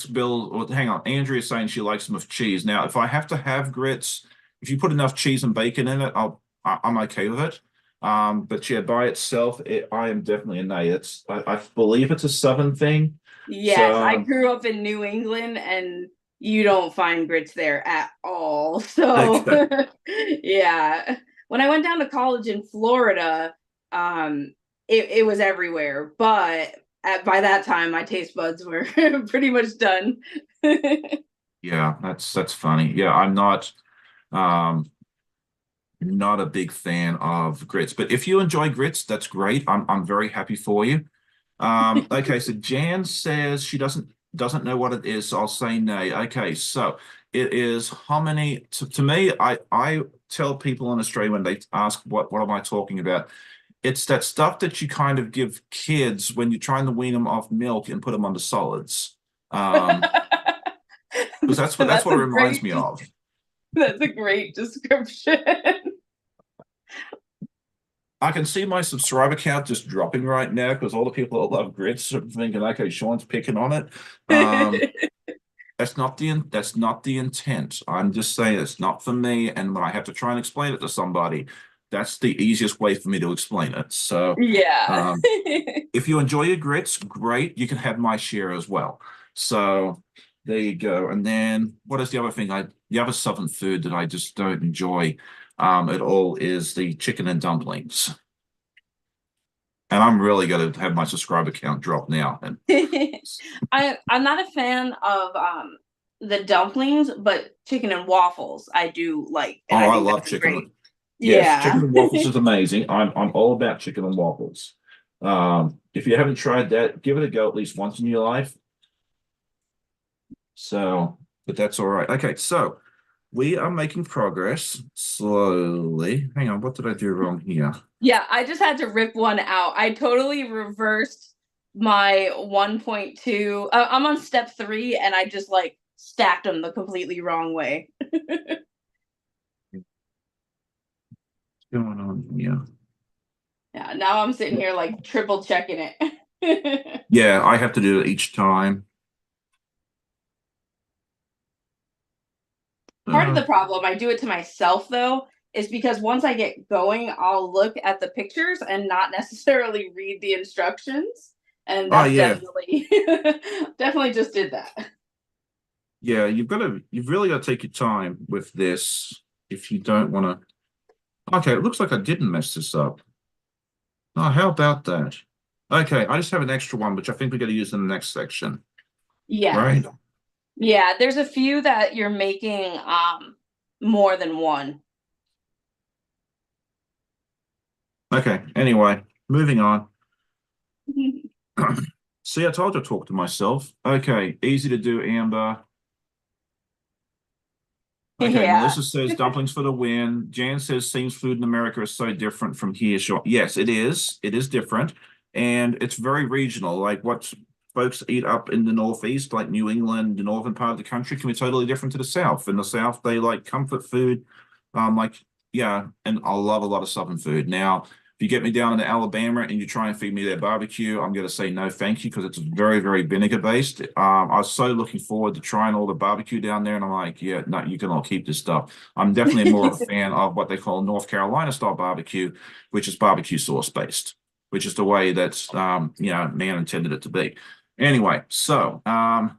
Bill, or hang on, Andrea's saying she likes them with cheese. Now, if I have to have grits, if you put enough cheese and bacon in it, I'm okay with it. But yeah, by itself, I am definitely a nay. I believe it's a Southern thing. Yes, I So, grew up in New England and you don't find grits there at all. So, okay. yeah. When I went down to college in Florida, it was everywhere. But by that time, my taste buds were pretty much done. Yeah, that's funny. Yeah, I'm um not a big fan of grits, but if you enjoy grits, that's great. I'm very happy for you. Okay, so Jan says she doesn't know what it is, so I'll say nay. Okay, so it is hominy. To me, I tell people in Australia when they ask what am I talking about, it's that stuff that you kind of give kids when you're trying to wean them off milk and put them onto solids. Because that's That's what it a reminds great me of. that's a great description. I can see my subscriber count just dropping right now because all the people that love grits are thinking, okay, Sean's picking on it. Um, that's not the intent. I'm just saying it's not for me. And when I have to try and explain it to somebody, that's the easiest way for me to explain it. So Yeah. um, if you enjoy your grits, great. You can have my share as well. So there you go. And then what is the other thing? The other Southern food that I just don't enjoy at all is the chicken and dumplings. And I'm really going to have my subscriber count drop now. And I'm not a fan of the dumplings, but chicken and waffles I do like, and oh, I I think love that's chicken. great. Yes, Yeah. chicken and waffles is amazing. I'm all about chicken and waffles. If you haven't tried that, give it a go at least once in your life. So, but that's all right. Okay, so we are making progress slowly. Hang on, what did I do wrong here? Yeah, I just had to rip one out. I totally reversed my 1.2. I'm on step 3 and I just like stacked them the completely wrong way. What's going on here? Yeah, now I'm sitting here like triple checking it. Yeah, I have to do it each time. Part of Uh, the problem, I do it to myself though, is because once I get going, I'll look at the pictures and not necessarily read the instructions. And oh that's yeah, definitely definitely just did that. yeah. You've really got to take your time with this if you don't want to. Okay, it looks like I didn't mess this up. Oh, how about that? Okay, I just have an extra one, which I think we're going to use in the next section, Yes. right? Yeah, there's a few that you're making more than one. Okay, anyway, moving on. See, I told you to talk to myself. Okay, easy to do, Amber. Okay, Yeah. Melissa says dumplings for the win. Jan says seems food in America is so different from here. Sure. Yes, it is. It is different. And it's very regional. Like what folks eat up in the Northeast, like New England, the northern part of the country, can be totally different to the South. In the South, they like comfort food. Like, yeah, and I love a lot of Southern food. Now, if you get me down into Alabama and you try and feed me their barbecue, I'm going to say no, thank you, because it's very, very vinegar based. I was so looking forward to trying all the barbecue down there, and I'm like, yeah, no, you can all keep this stuff. I'm definitely more of a fan of what they call North Carolina style barbecue, which is barbecue sauce based, which is the way that's man intended it to be. Anyway, so all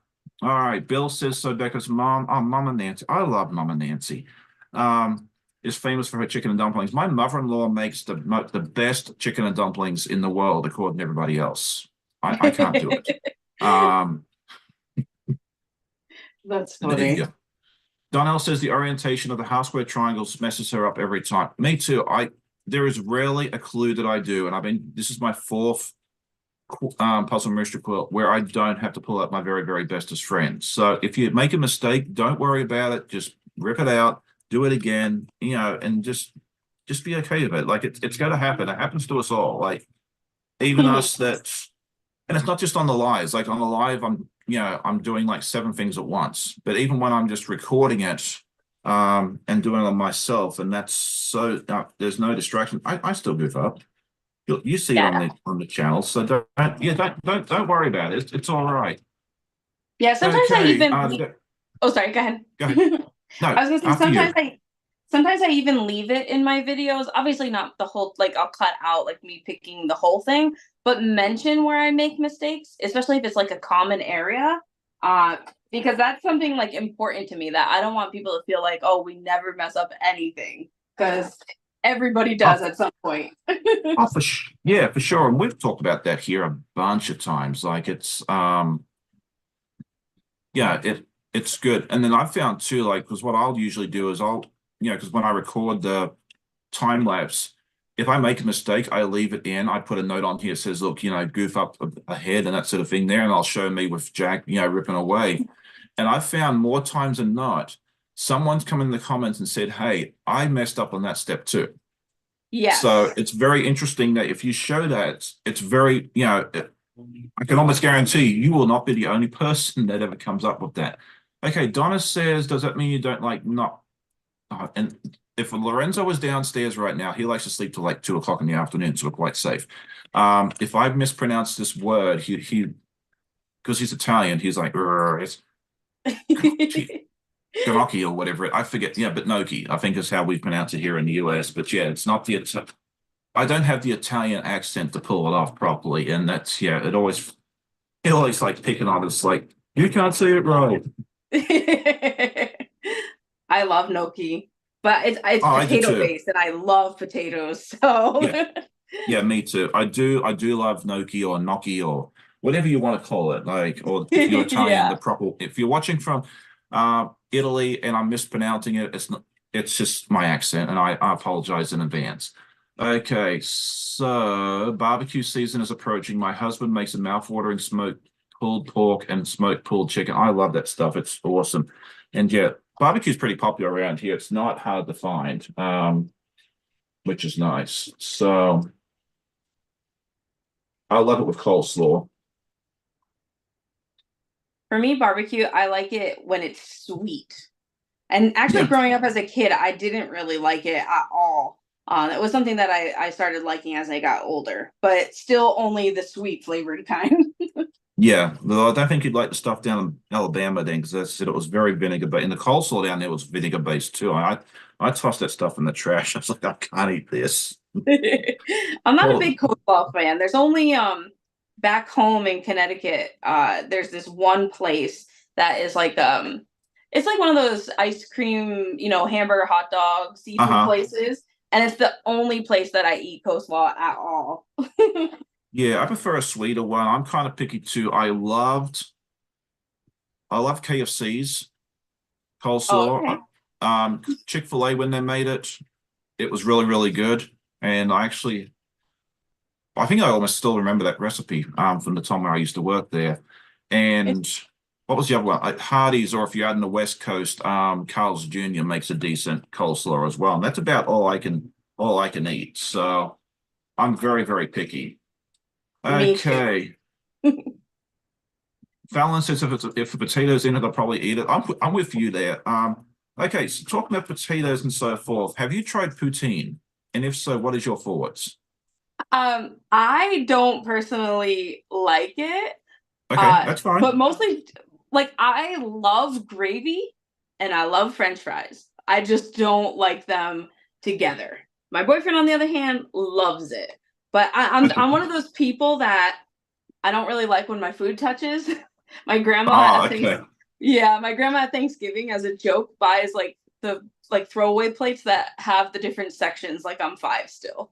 right, Bill says so. Becca's mom, oh, Mama Nancy, I love Mama Nancy. Um, is famous for her chicken and dumplings. My mother-in-law makes the best chicken and dumplings in the world, according to everybody else. I can't do it. That's There you funny. go. Donnell says the orientation of the house square triangles messes her up every time. Me too. There is rarely a clue that I do, and this is my fourth puzzle mystery quilt where I don't have to pull out my very, very bestest friend. So if you make a mistake, don't worry about it. Just rip it out, do it again, and just be okay with it. Like it's going to happen. It happens to us all. Like even us that, and it's not just on the lives. Like on the live, I'm doing like seven things at once. But even when I'm just recording it, and doing it myself, and that's so there's no distraction. I still goof up. You see it Yeah. on the channel, so don't worry about it. It's all right. Yeah, sometimes I Okay, even oh sorry, go ahead. go ahead. I No, was gonna say after you. sometimes I even leave it in my videos. Obviously not the whole, like I'll cut out like me picking the whole thing, but mention where I make mistakes, especially if it's like a common area. Uh because that's something like important to me that I don't want people to feel like, oh, we never mess up anything. Because everybody does Oh, at some point. yeah, for sure. And we've talked about that here a bunch of times. Like yeah, it's good. And then I found too, like, because what I'll usually do is because when I record the time lapse, if I make a mistake, I leave it in. I put a note on here that says, look, goof up ahead and that sort of thing there, and I'll show me with Jack, ripping away. And I found more times than not, someone's come in the comments and said, hey, I messed up on that step too. So Yes. it's very interesting that if you show that, it's very, I can almost guarantee you will not be the only person that ever comes up with that. Okay, Donna says, does that mean you don't like not? And if Lorenzo was downstairs right now, he likes to sleep till like 2 o'clock in the afternoon, so we're quite safe. If I mispronounced this word, he because he's Italian, he's like, it's gnocchi or whatever. I forget. Yeah, but gnocchi, I think is how we pronounce it here in the US. But yeah, it's not the. I don't have the Italian accent to pull it off properly, and that's yeah. It always like picking on us, like you can't say it right. I love gnocchi, but it's Oh, I do potato too. based, and I love potatoes. So Yeah, yeah, me too. I do love gnocchi or gnocchi or whatever you want to call it. Like, or if you're Italian, yeah. the proper. If you're watching from Italy and I'm mispronouncing it, it's just my accent, and I apologize in advance. Okay, so barbecue season is approaching. My husband makes a mouth-watering smoked pulled pork and smoked pulled chicken. I love that stuff. It's awesome. And yeah, barbecue is pretty popular around here. It's not hard to find, which is nice. So I love it with coleslaw. For me, barbecue, I like it when it's sweet. And actually, Yeah. growing up as a kid, I didn't really like it at all. It was something that I started liking as I got older, but still only the sweet flavored kind. Yeah, though I don't think you'd like the stuff down in Alabama then, because I said it was very vinegar based. And the coleslaw down there was vinegar based too. I tossed that stuff in the trash. I was like, I can't eat this. I'm not a Well, big coleslaw fan. There's only back home in Connecticut, there's this one place that is like it's like one of those ice cream, hamburger, hot dog, seafood uh-huh. places, and it's the only place that I eat coleslaw at all. Yeah, I prefer a sweeter one. I'm kind of picky too. I love KFC's Oh, coleslaw. okay. Chick-fil-A when they made it, it was really, really good. And I actually I think I almost still remember that recipe from the time where I used to work there. It's And what was the other one? Hardee's, or if you're out in the West Coast, Carl's Jr. makes a decent coleslaw as well. And that's about all I can eat. So I'm very, very picky. me too. Okay. Fallon says if the potatoes in it, I'll probably eat it. I'm with you there. Okay, so talking about potatoes and so forth, have you tried poutine? And if so, what is your thoughts? I don't personally like it. Okay, that's But fine. mostly like I love gravy and I love French fries. I just don't like them together. My boyfriend, on the other hand, loves it. But I'm one of those people that I don't really like when my food touches. My grandma Ah, at Thanks okay. yeah, my grandma at Thanksgiving as a joke buys like the like throwaway plates that have the different sections like I'm five still.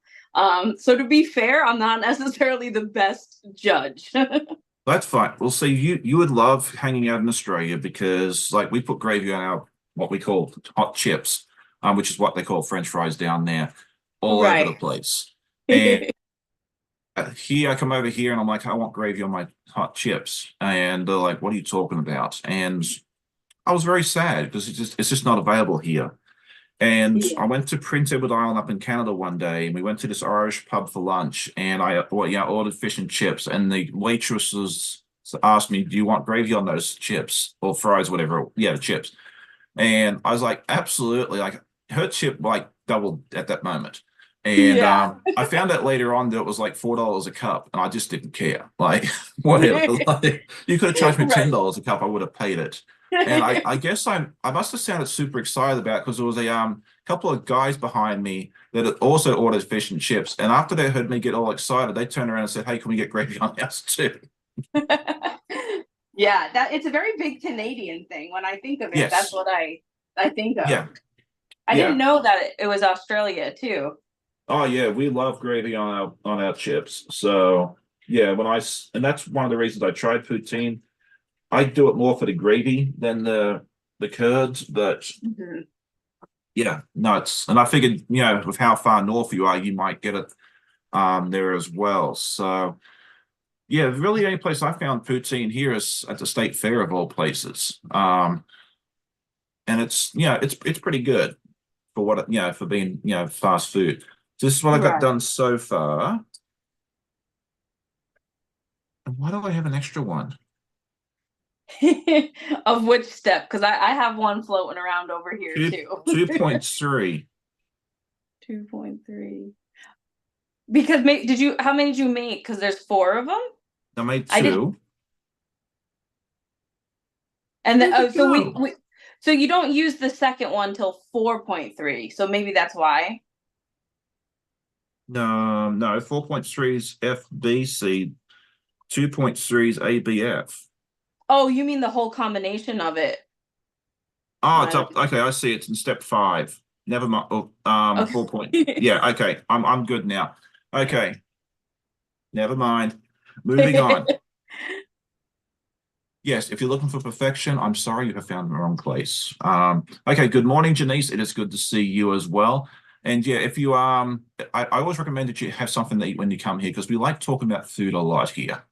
So to be fair, I'm not necessarily the best judge. That's fine. Well, see, you would love hanging out in Australia because, like, we put gravy on our what we call hot chips, which is what they call French fries down there, all over the Right. place. And here, I come over here and I'm like, I want gravy on my hot chips, and they're like, "What are you talking about?" And I was very sad because it's just not available here. And Yeah. I went to Prince Edward Island up in Canada one day, and we went to this Irish pub for lunch, and I ordered fish and chips, and the waitresses asked me, "Do you want gravy on those chips or fries, whatever?" Yeah, the chips. And I was like, "Absolutely!" Like her chip like doubled at that moment, and Yeah. I found out later on that it was like $4 a cup, and I just didn't care. Like whatever, like you could have charged me ten Right. dollars a cup, I would have paid it. And I guess I must have sounded super excited about it because there was a couple of guys behind me that had also ordered fish and chips. And after they heard me get all excited, they turned around and said, "Hey, can we get gravy on ours too?" Yeah, that it's a very big Canadian thing. When I think of it, that's Yes. what I think of. Yeah. I didn't Yeah. know that it was Australia too. Oh yeah, we love gravy on our chips. So yeah, and that's one of the reasons I tried poutine. I do it more for the gravy than the curds, but Mhm. yeah, nuts. And I figured, with how far north you are, you might get it there as well. So yeah, really the only place I found poutine here is at the state fair of all places. And it's pretty good for for being, fast food. So this is what I got Right. done so far. And why do I have an extra one? Of which step? Because I have one floating around over here Two too. 2.3. 2.3. Because did you how many did you make? Because there's four of them. I made I did, two. and Where'd it so go? so you don't use the second one till 4.3. So maybe that's why. No, no, 4.3 is FBC, 2.3 is ABF. Oh, you mean the whole combination of it? Oh, it's Uh, up. Okay, I see. It's in step five. Never mind. Oh, 4 point. okay. Yeah, okay. I'm good now. Okay, never mind. Moving on. Yes, if you're looking for perfection, I'm sorry you have found the wrong place. Okay, good morning, Janice. It is good to see you as well. And yeah, if you I always recommend that you have something to eat when you come here because we like talking about food a lot here.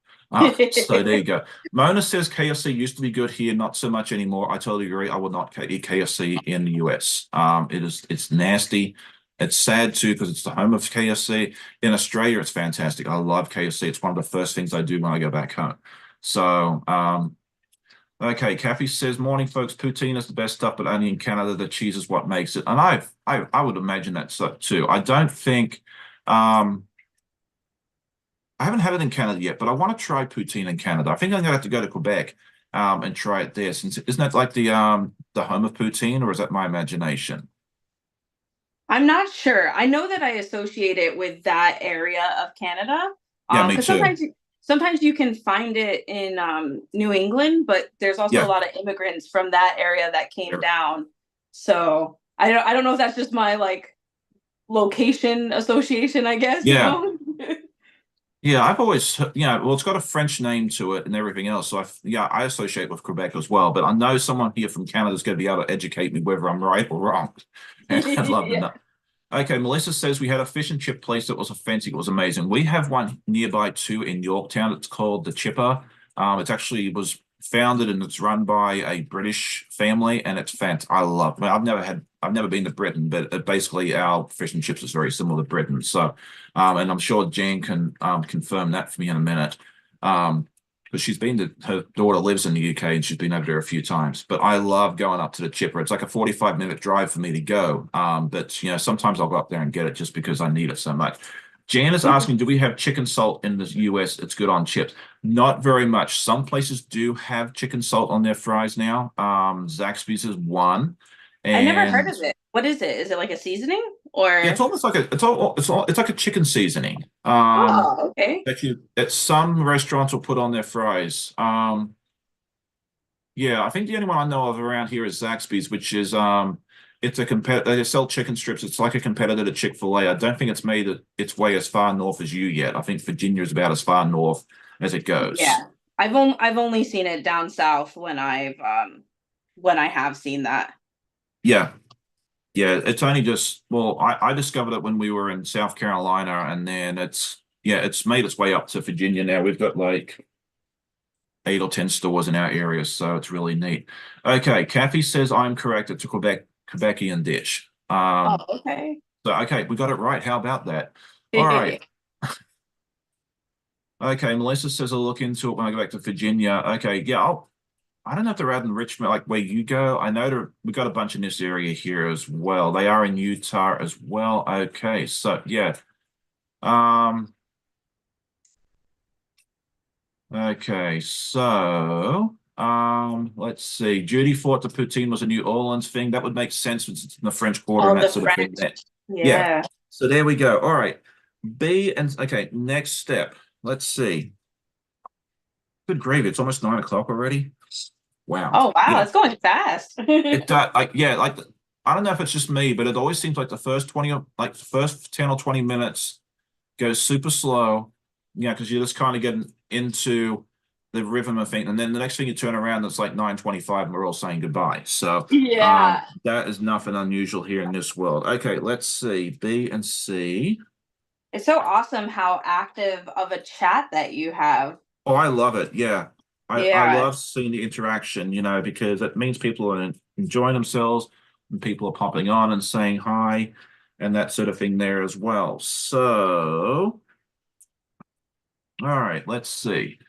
So there you go. Mona says KFC used to be good here, not so much anymore. I totally agree. I would not eat KFC in the US. It's nasty. It's sad too because it's the home of KFC. In Australia, it's fantastic. I love KFC. It's one of the first things I do when I go back home. So, okay, Kathy says, "Morning, folks. Poutine is the best stuff, but only in Canada. The cheese is what makes it." And I would imagine that's so too. I don't think, um, I haven't had it in Canada yet, but I want to try poutine in Canada. I think I'm gonna have to go to Quebec, and try it there. Since isn't that like the home of poutine, or is that my imagination? I'm not sure. I know that I associate it with that area of Canada. Yeah, me Because too. sometimes you can find it in New England, but there's also a Yeah, lot of immigrants from that area that came down. So I don't know if that's just my like location association, I guess, you yeah. know? Yeah, I've always, well, it's got a French name to it and everything else. So I associate with Quebec as well. But I know someone here from Canada is going to be able to educate me whether I'm right or wrong. And I'd love to Yeah. know. Okay, Melissa says we had a fish and chip place that was authentic. It was amazing. We have one nearby too in Yorktown. It's called the Chipper. It actually was founded and it's run by a British family, and it's fantastic. I love. Well, I've never been to Britain, but basically our fish and chips is very similar to Britain. So, and I'm sure Jan can confirm that for me in a minute. Because her daughter lives in the UK and she's been over there a few times. But I love going up to the Chipper. It's like a 45-minute drive for me to go. But sometimes I'll go up there and get it just because I need it so much. Jan is asking, do we have chicken salt in the US? It's good on chips. Not very much. Some places do have chicken salt on their fries now. Zaxby's is one. I never heard And of it. What is it? Is it like a seasoning yeah, or? it's almost like it's like a chicken seasoning. Oh, okay. That some restaurants will put on their fries. Yeah, I think the only one I know of around here is Zaxby's, which is it's a competitor. They sell chicken strips. It's like a competitor to Chick-fil-A. I don't think it's made its way as far north as you yet. I think Virginia is about as far north as it goes. Yeah. I've only seen it down south when I have seen that. Yeah, yeah. It's only just well, I discovered it when we were in South Carolina, and then it's made its way up to Virginia now. We've got like 8 or 10 stores in our area, so it's really neat. Okay, Kathy says I'm correct. It's a Quebecian dish. Oh, okay. So okay, we got it right. How about that? All right. Okay, Melissa says I'll look into it when I go back to Virginia. Okay, yeah, I don't know if they're out in Richmond, like where you go. I know we got a bunch in this area here as well. They are in Utah as well. Okay, so yeah. Um, okay, so let's see. Judy thought the poutine was a New Orleans thing. That would make sense since it's in the French Quarter and Oh, that the sort of thing. French. Yeah. Yeah. So there we go. All right. Okay, next step. Let's see. Good gravy. It's almost 9 o'clock already. Wow. Oh, wow, Yeah. it's going fast. Like I don't know if it's just me, but it always seems like the first 10 or 20 minutes goes super slow. Yeah, because you're just kind of getting into the rhythm of things. And then the next thing you turn around, it's like 9:25 and we're all saying goodbye. So Yeah. that is nothing unusual here in this world. Okay, let's see. B and C. It's so awesome how active of a chat that you have. Oh, I love it. Yeah. I Yeah. love seeing the interaction, because it means people are enjoying themselves and people are popping on and saying hi and that sort of thing there as well. So, all right, let's see.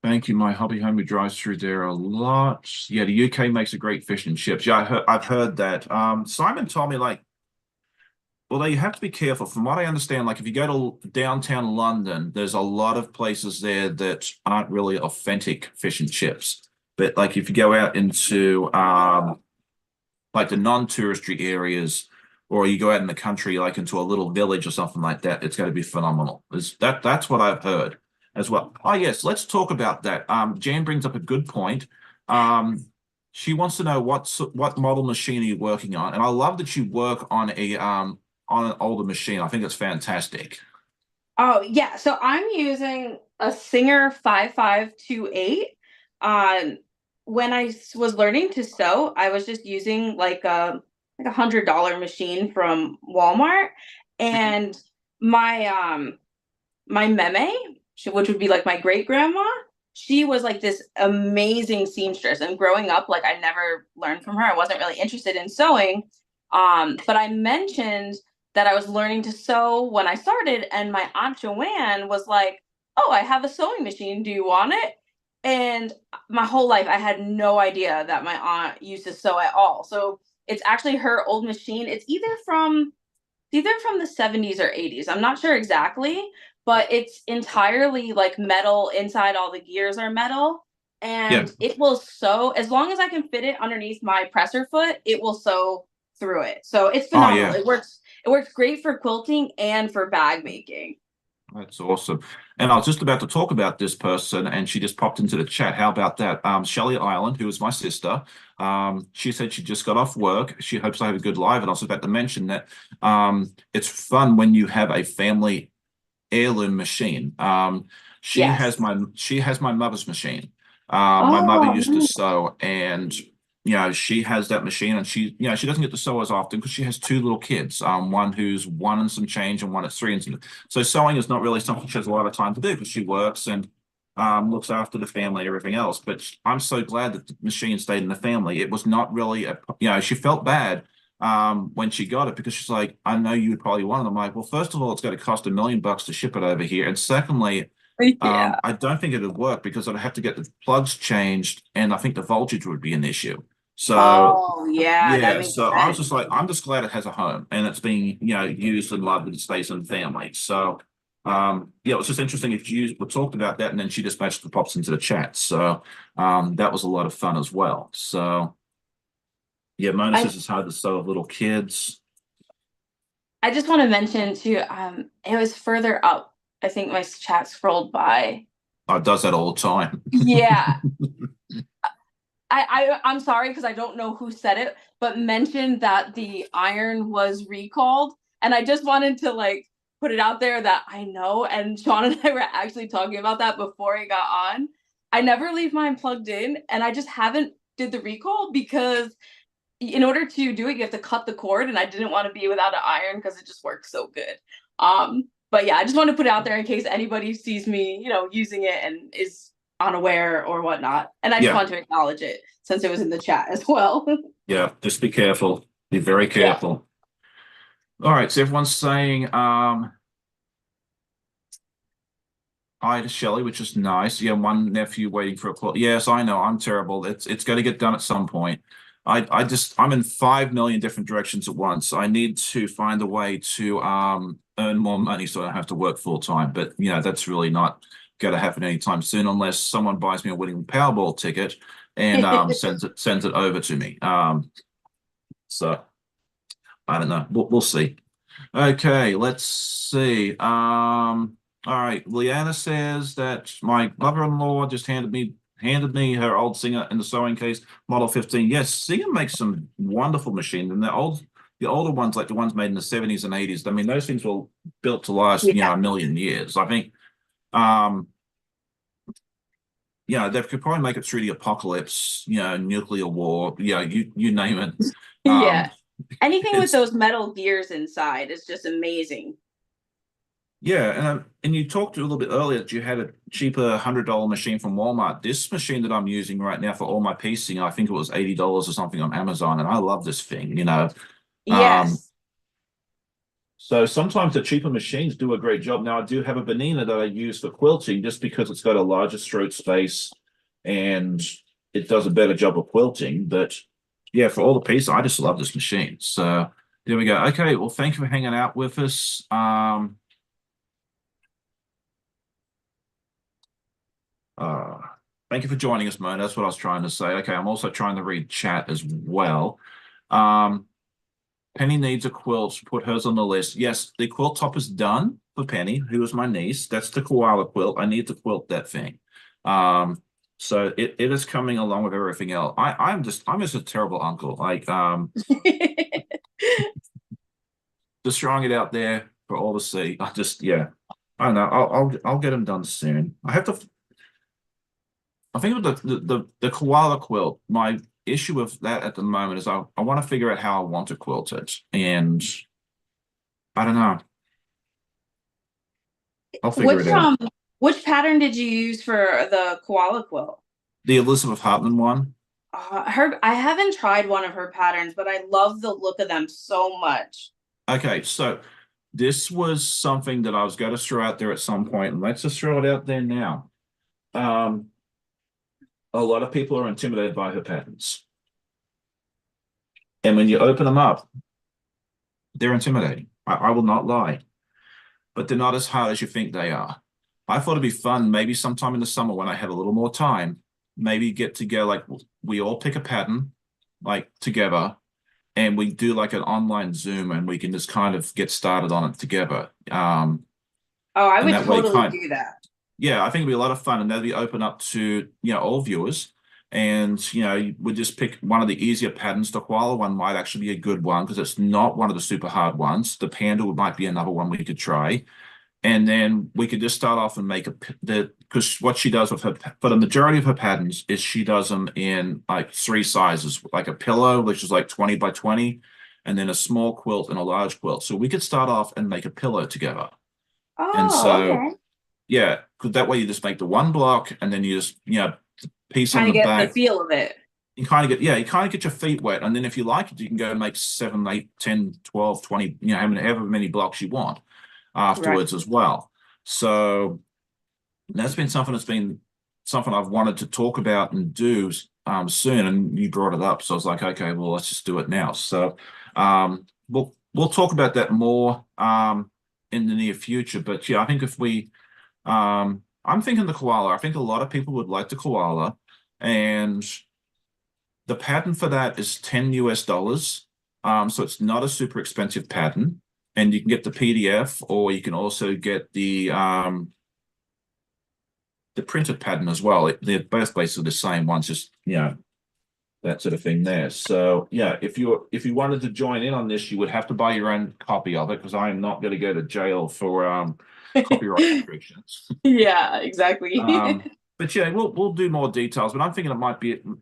Thank you. My hobby homie drives through there a lot. Yeah, the UK makes a great fish and chips. Yeah, I've heard that. Simon told me like, well, you have to be careful. From what I understand, like if you go to downtown London, there's a lot of places there that aren't really authentic fish and chips. But like if you go out into like the non-touristy areas, or you go out in the country, like into a little village or something like that, it's going to be phenomenal. That's what I've heard as well. Oh yes, let's talk about that. Jan brings up a good point. She wants to know what model machine are you working on, and I love that you work on an older machine. I think it's fantastic. Oh, yeah. So I'm using a Singer 5528. Um, when was learning to sew, I was just using like $100 machine from Walmart, Mhm. and my meme, which would be like my great grandma, she was like this amazing seamstress. And growing up, like I never learned from her. I wasn't really interested in sewing. But I mentioned that I was learning to sew when I started, and my aunt Joanne was like, "Oh, I have a sewing machine. Do you want it?" And my whole life, I had no idea that my aunt used to sew at all. So it's actually her old machine. It's either from the 70s or 80s. I'm not sure exactly, but it's entirely like metal inside. All the gears are metal, Yeah. and it will sew as long as I can fit it underneath my presser foot, it will sew through it. So it's Oh phenomenal. yeah. It works great for quilting and for bag making. That's awesome. And I was just about to talk about this person, and she just popped into the chat. How about that? Shelley Island, who is my sister, she said she just got off work. She hopes I have a good live. And I was about to mention that it's fun when you have a family heirloom machine. Yes. She has my mother's machine. My mother Oh, used to nice. sew, and she has that machine, and she doesn't get to sew as often because she has two little kids, one who's one and some change and one at three and some. So sewing is not really something she has a lot of time to do because she works and looks after the family and everything else. But I'm so glad that the machine stayed in the family. It was not really she felt bad when she got it because she's like, I know you would probably want it. I'm like, well, first of all, it's going to cost $1 million to ship it over here, and secondly, Yeah. I don't think it would work because I'd have to get the plugs changed, and I think the voltage would be an issue. So Oh, yeah, that yeah, makes so I was sense. just like, I'm just glad it has a home and it's being, used and loved and it stays in the family. So yeah, it was just interesting if you we talked about that and then she just magically pops into the chat. So that was a lot of fun as well. So yeah, Mona I says it's hard to sew with little kids. I just want to mention too, it was further up. I think my chat scrolled by. Oh, it does that all the time. Yeah. I'm sorry because I don't know who said it, but mentioned that the iron was recalled. And I just wanted to like put it out there that I know. And Sean and I were actually talking about that before I got on. I never leave mine plugged in, and I just haven't did the recall because in order to do it, you have to cut the cord, and I didn't want to be without an iron because it just works so good. But yeah, I just want to put it out there in case anybody sees me, using it and is unaware or whatnot. And I just Yeah, want to acknowledge it since it was in the chat as well. yeah, just be careful. Be very Yeah. careful. All right, so everyone's saying hi to Shelley, which is nice. Yeah, one nephew waiting for a call. Yes, I know. I'm terrible. It's going to get done at some point. I'm in 5 million different directions at once. I need to find a way to earn more money so I don't have to work full time. But that's really not going to happen anytime soon unless someone buys me a winning Powerball ticket and sends it over to me. So I don't know. We'll see. Okay, let's see. All right. Leanna says that my mother-in-law just handed me her old Singer in the sewing case, Model 15. Yes, Singer makes some wonderful machines, and the older ones, like the ones made in the 70s and 80s. I mean, those things were built to last, Yeah. a million years. I think, um, they could probably make it through the apocalypse, nuclear war, you name it. Um, Yeah. Anything with it's those metal gears inside is just amazing. Yeah, and you talked a little bit earlier that you had a cheaper $100 machine from Walmart. This machine that I'm using right now for all my piecing, I think it was $80 or something on Amazon, and I love this thing. Um, Yes. so sometimes the cheaper machines do a great job. Now I do have a Benina that I use for quilting just because it's got a larger throat space and it does a better job of quilting. But yeah, for all the pieces, I just love this machine. So there we go. Okay, well, thank you for hanging out with us. Uh, Thank you for joining us, Mo. That's what I was trying to say. Okay, I'm also trying to read chat as well. Um, Penny needs a quilt. Put hers on the list. Yes, the quilt top is done for Penny, who is my niece. That's the koala quilt. I need to quilt that thing. So it is coming along with everything else. I'm just a terrible uncle. Like just throwing it out there for all to see. I don't know. I'll get them done soon. I think with the koala quilt, my issue with that at the moment is I want to figure out how I want to quilt it. And I don't know. I'll figure Which it out. which pattern did you use for the koala quilt? The Elizabeth Hartman one. I haven't tried one of her patterns, but I love the look of them so much. Okay, so this was something that I was going to throw out there at some point, and let's just throw it out there now. Um, a lot of people are intimidated by her patterns. And when you open them up, they're intimidating. I will not lie, but they're not as hard as you think they are. I thought it'd be fun, maybe sometime in the summer when I have a little more time, maybe get together, like we all pick a pattern, like together, and we do like an online Zoom and we can just kind of get started on it together. Oh, I And would that way, totally do that. yeah, I think it'd be a lot of fun, and that'd be open up to all viewers. And we just pick one of the easier patterns. The koala one might actually be a good one because it's not one of the super hard ones. The panda might be another one we could try. And then we could just start off and make because what she does with her, for the majority of her patterns is she does them in like three sizes, like a pillow, which is like 20 by 20, and then a small quilt and a large quilt. So we could start off and make a pillow together. And Oh, so, okay. yeah, because that way you just make the one block and then you just, piece on Kind the of get the back. feel of it. You kind of get, yeah, you kind of get your feet wet. And then if you like it, you can go and make 7, 8, 10, 12, 20, however many blocks you want Right. afterwards as well. So that's been something I've wanted to talk about and do soon. And you brought it up. So I was like, okay, well, let's just do it now. So we'll talk about that more in the near future. But yeah, I think if we I'm thinking the koala. I think a lot of people would like the koala. And the pattern for that is 10 US dollars. So it's not a super expensive pattern. And you can get the PDF, or you can also get the printed pattern as well. They're both basically the same ones, just that sort of thing there. So yeah, if you wanted to join in on this, you would have to buy your own copy of it because I am not going to go to jail for copyright restrictions. Yeah, exactly. Um, but yeah, we'll do more details. But I'm thinking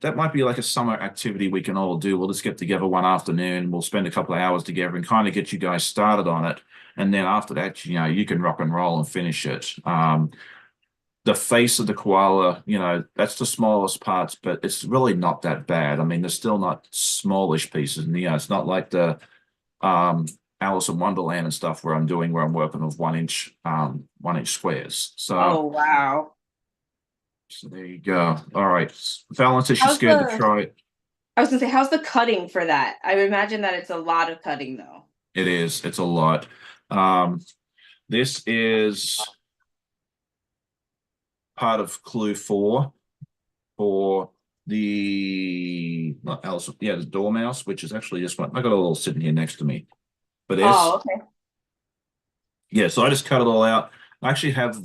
that might be like a summer activity we can all do. We'll just get together one afternoon. We'll spend a couple of hours together and kind of get you guys started on it. And then after that, you can rock and roll and finish it. The face of the koala, that's the smallest parts, but it's really not that bad. I mean, they're still not smallish pieces. And it's not like the um Alice in Wonderland and stuff where I'm working with 1 inch squares. Oh, wow. So there you go. All right. Valence, is she How's scared to the, try it? I was gonna say, how's the cutting for that? I would imagine that it's a lot of cutting though. It is. It's a lot. Um, this is part of clue 4 for not Alice, yeah, the dormouse, which is actually this one. I got a little sitting here next to me. But Oh, this, okay. yeah, so I just cut it all out. I have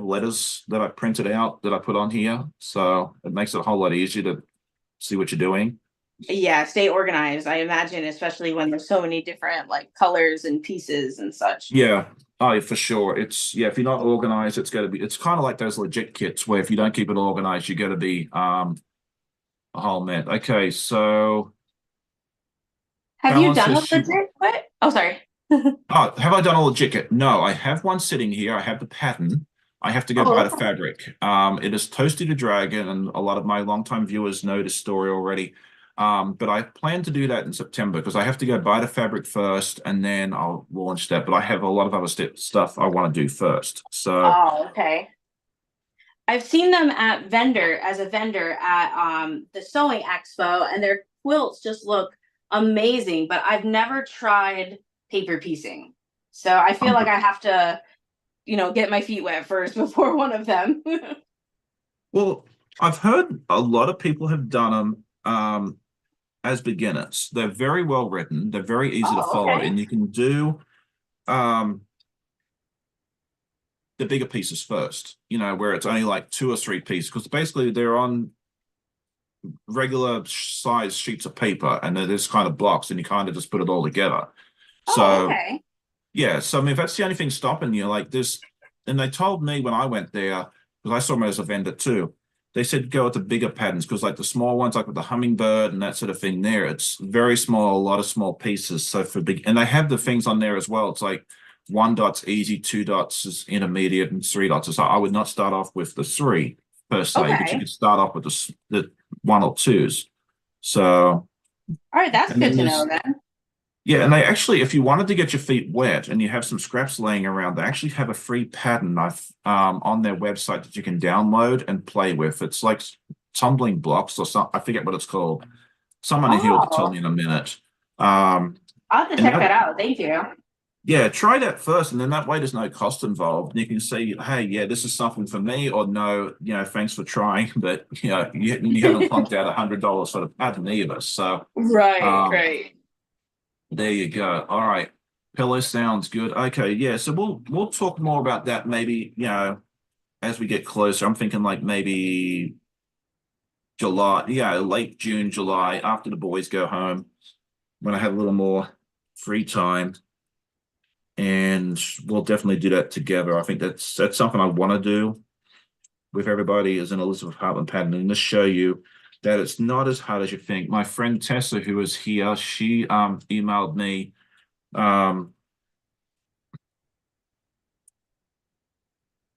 letters that I printed out that I put on here. So it makes it a whole lot easier to see what you're doing. Yeah, stay organized. I imagine, especially when there's so many different like colors and pieces and such. Yeah. Oh, yeah, for sure. If you're not organized, it's kind of like those legit kits where if you don't keep it organized, you got to be a whole man. Okay, so Have you Balance done says a she legit quit? Oh, sorry. Oh, have I done a legit kit? No, I have one sitting here. I have the pattern. I have to go Oh, buy the okay. fabric. It is Toasty the Dragon, and a lot of my longtime viewers know this story already. But I plan to do that in September because I have to go buy the fabric first, and then I'll launch that. But I have a lot of other stuff I want to do first. So Oh, okay. I've seen them as a vendor at the sewing expo, and their quilts just look amazing, but I've never tried paper piecing. So I feel um, like I have to, get my feet wet first before one of them. well, I've heard a lot of people have done them as beginners. They're very well written. They're very easy to Oh, follow, okay. and you can do um, the bigger pieces first, where it's only like 2 or 3 pieces, because basically they're on regular size sheets of paper and they're this kind of blocks, and you kind of just put it all together. Oh, So, okay. yeah, so I mean, if that's the only thing stopping you, like this, and they told me when I went there, because I saw them as a vendor too, they said go with the bigger patterns because, like the small ones, like with the hummingbird and that sort of thing, there, it's very small, a lot of small pieces. So for big, and they have the things on there as well. It's like 1 dot's easy, 2 dots is intermediate, and 3 dots. So I would not start off with the 3 per se, but you Okay. could start off with the 1 or 2s. So, All right, that's and good then to know there's then. yeah, and they actually, if you wanted to get your feet wet and you have some scraps laying around, they actually have a free pattern on their website that you can download and play with. It's like tumbling blocks or something. I forget what it's called. Someone in here will tell Oh, me in a minute. Um, I'll have to and check that, that out. Thank you. yeah, try that first, and then that way there's no cost involved. And you can see, hey, yeah, this is something for me, or no, thanks for trying, but you haven't plunked out $100 for the pattern either. So. Right, Um, right. There you go. All right. Pillow sounds good. Okay, yeah. So we'll talk more about that maybe, as we get closer. I'm thinking like maybe July, yeah, late June, July, after the boys go home, when I have a little more free time. and we'll definitely do that together. I think that's something I want to do with everybody as an Elizabeth Hartland pattern and to show you that it's not as hard as you think. My friend Tessa, who is here, she emailed me um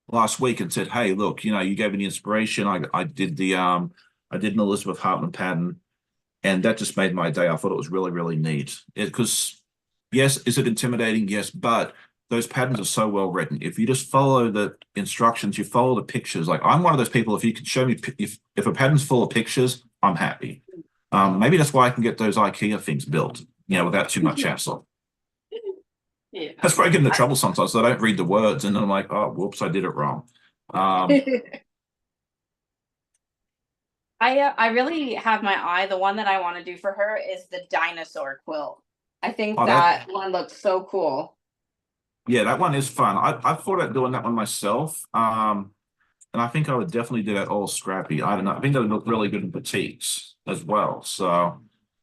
last week and said, "Hey, look, you gave me the inspiration. I did an Elizabeth Hartland pattern, and that just made my day. I thought it was really, really neat. Because yes, is it intimidating? Yes, but those patterns are so well written. If you just follow the instructions, you follow the pictures. Like I'm one of those people. If you can show me if a pattern's full of pictures, I'm happy. Maybe that's why I can get those IKEA things built, without too much hassle. Yeah. That's where I get into trouble sometimes. I don't read the words, and then I'm like, oh, whoops, I did it wrong. Um, I really have my eye. The one that I want to do for her is the dinosaur quilt. I think oh, that that one looks so cool. yeah, that one is fun. I thought about doing that one myself. And I think I would definitely do that all scrappy. I don't know. I think that would look really good in boutiques as well. So,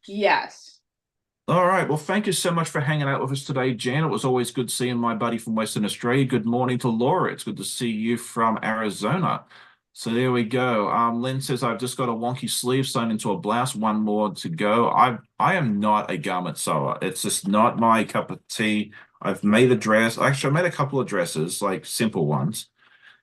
Yes. all right. Well, thank you so much for hanging out with us today, Jan. It was always good seeing my buddy from Western Australia. Good morning to Laura. It's good to see you from Arizona. So there we go. Lynn says I've just got a wonky sleeve sewn into a blouse. One more to go. I am not a garment sewer. It's just not my cup of tea. I've made a dress. Actually, I made a couple of dresses, like simple ones.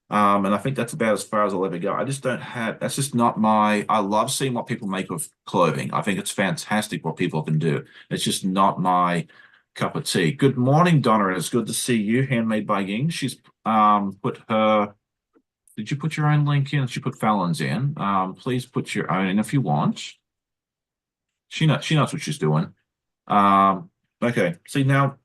And I think that's about as far as I'll ever go. I just don't have, that's just not I love seeing what people make with clothing. I think it's fantastic what people can do. It's just not my cup of tea. Good morning, Donna. It's good to see you. Handmade by Ying. She's put her, did you put your own link in? She put Fallon's in. Please put your own in if you want. She knows what she's doing. Okay. See now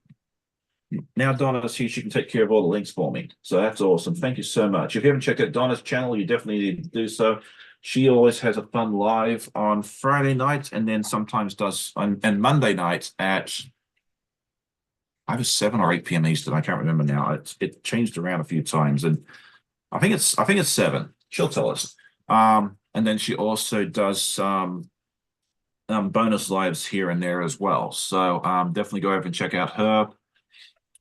Donna's here, she can take care of all the links for me. So that's awesome. Thank you so much. If you haven't checked out Donna's channel, you definitely need to do so. She always has a fun live on Friday nights and then sometimes does and Monday nights at either 7 or 8 p.m. Eastern. I can't remember now. It changed around a few times. And I think it's 7. She'll tell us. And then she also does some bonus lives here and there as well. So definitely go over and check out her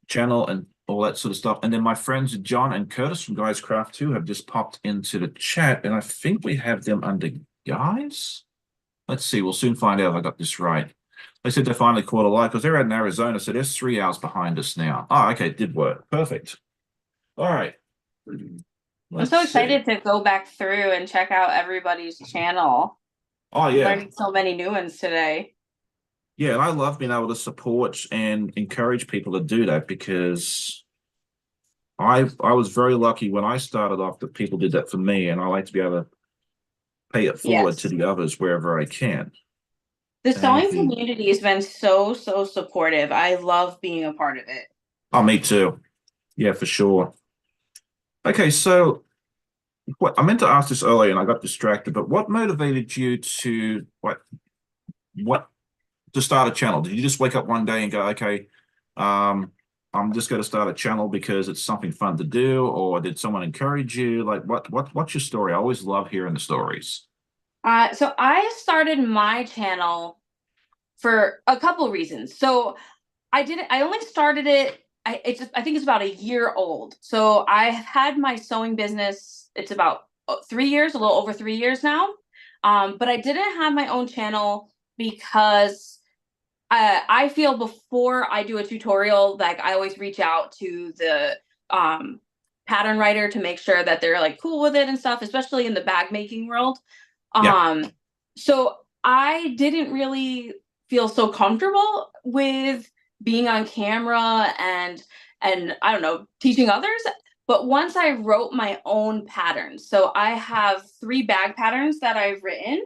channel and all that sort of stuff. And then my friends John and Curtis from Guys Craft 2 have just popped into the chat, and I think we have them under Guys. Let's see, we'll soon find out if I got this right. They said they finally caught a light because they're out in Arizona, so there's 3 hours behind us now. Oh, okay, it did work. Perfect. All right. I'm so excited to go back through and check out everybody's channel. Oh, yeah. Learning so many new ones today. Yeah, and I love being able to support and encourage people to do that because I was very lucky when I started off that people did that for me, and I like to be able to pay it forward to the others wherever I can. The sewing community has been so supportive. I love being a part of it. Oh, me too. Yeah, for sure. Okay, so I meant to ask this earlier and I got distracted, but what motivated you to what to start a channel? Did you just wake up one day and go, okay, I'm just going to start a channel because it's something fun to do, or did someone encourage you? Like, what's your story? I always love hearing the stories. So I started my channel for a couple of reasons. So I only started it. I think it's about a year old. So I have had my sewing business. It's about 3 years, a little over 3 years now. But I didn't have my own channel because I feel before I do a tutorial, like I always reach out to the pattern writer to make sure that they're like cool with it and stuff, especially in the bag making world. Yeah. So I didn't really feel so comfortable with being on camera and I don't know, teaching others. But once I wrote my own patterns, so I have 3 bag patterns that I've written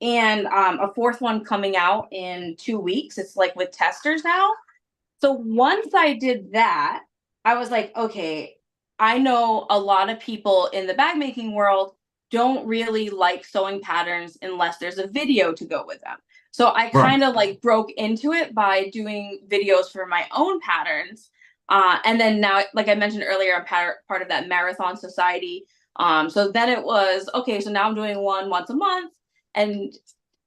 and a 4th one coming out in 2 weeks. It's like with testers now. So once I did that, I was like, okay, I know a lot of people in the bag making world don't really like sewing patterns unless there's a video to go with them. So I kind of like broke into it by doing videos for my own patterns. And then now, like I mentioned earlier, I'm part of that marathon society. So then it was, okay, so now I'm doing one once a month. And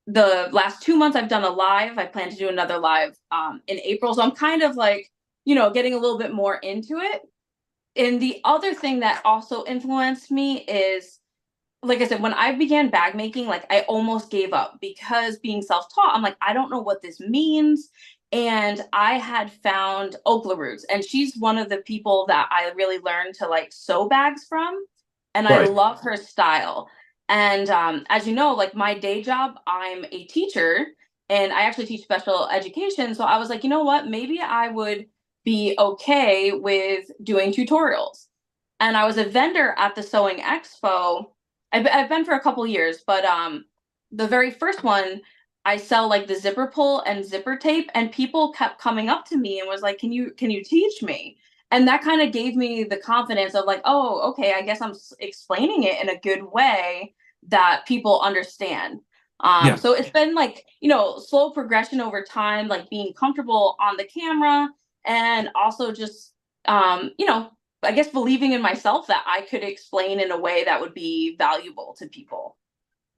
the last 2 months I've done a live. I plan to do another live in April. So I'm kind of like, getting a little bit more into it. And the other thing that also influenced me is, like I said, when I began bag making, like I almost gave up because being self-taught, I'm like, I don't know what this means. And I had found Okla Roots, and she's one of the people that I really learned to like sew bags from. And I Right. love her style. And as you know, like my day job, I'm a teacher and I actually teach special education. So I was like, you know what? Maybe I would be okay with doing tutorials. And I was a vendor at the Sewing Expo. I've been for a couple years, but the very first one, I sell like the zipper pull and zipper tape, and people kept coming up to me and was like, can you teach me?" And that kind of gave me the confidence of like, oh, okay, I guess I'm explaining it in a good way that people understand. Yeah. So it's been like, slow progression over time, like being comfortable on the camera, and also just, I guess believing in myself that I could explain in a way that would be valuable to people.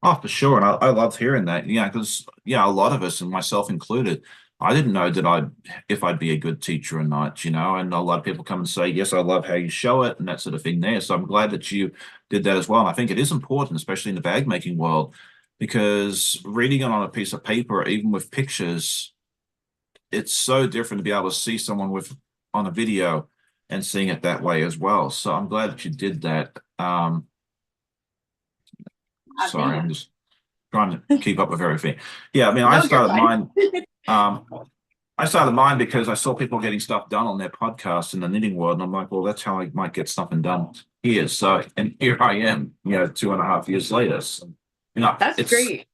Oh, for sure. And I love hearing that. Yeah, because yeah, a lot of us, and myself included, I didn't know that if I'd be a good teacher or not, and a lot of people come and say, yes, I love how you show it and that sort of thing there. So I'm glad that you did that as well. And I think it is important, especially in the bag making world, because reading it on a piece of paper, even with pictures, it's so different to be able to see someone with on a video and seeing it that way as well. So I'm glad that you did that. Sorry, Thank I'm you. just trying to keep up with everything. Yeah, I mean, No, you're fine. Um, I started mine because I saw people getting stuff done on their podcast in the knitting world, and I'm like, well, that's how I might get something done here. So, and here I am, 2.5 years later. So, That's it's great.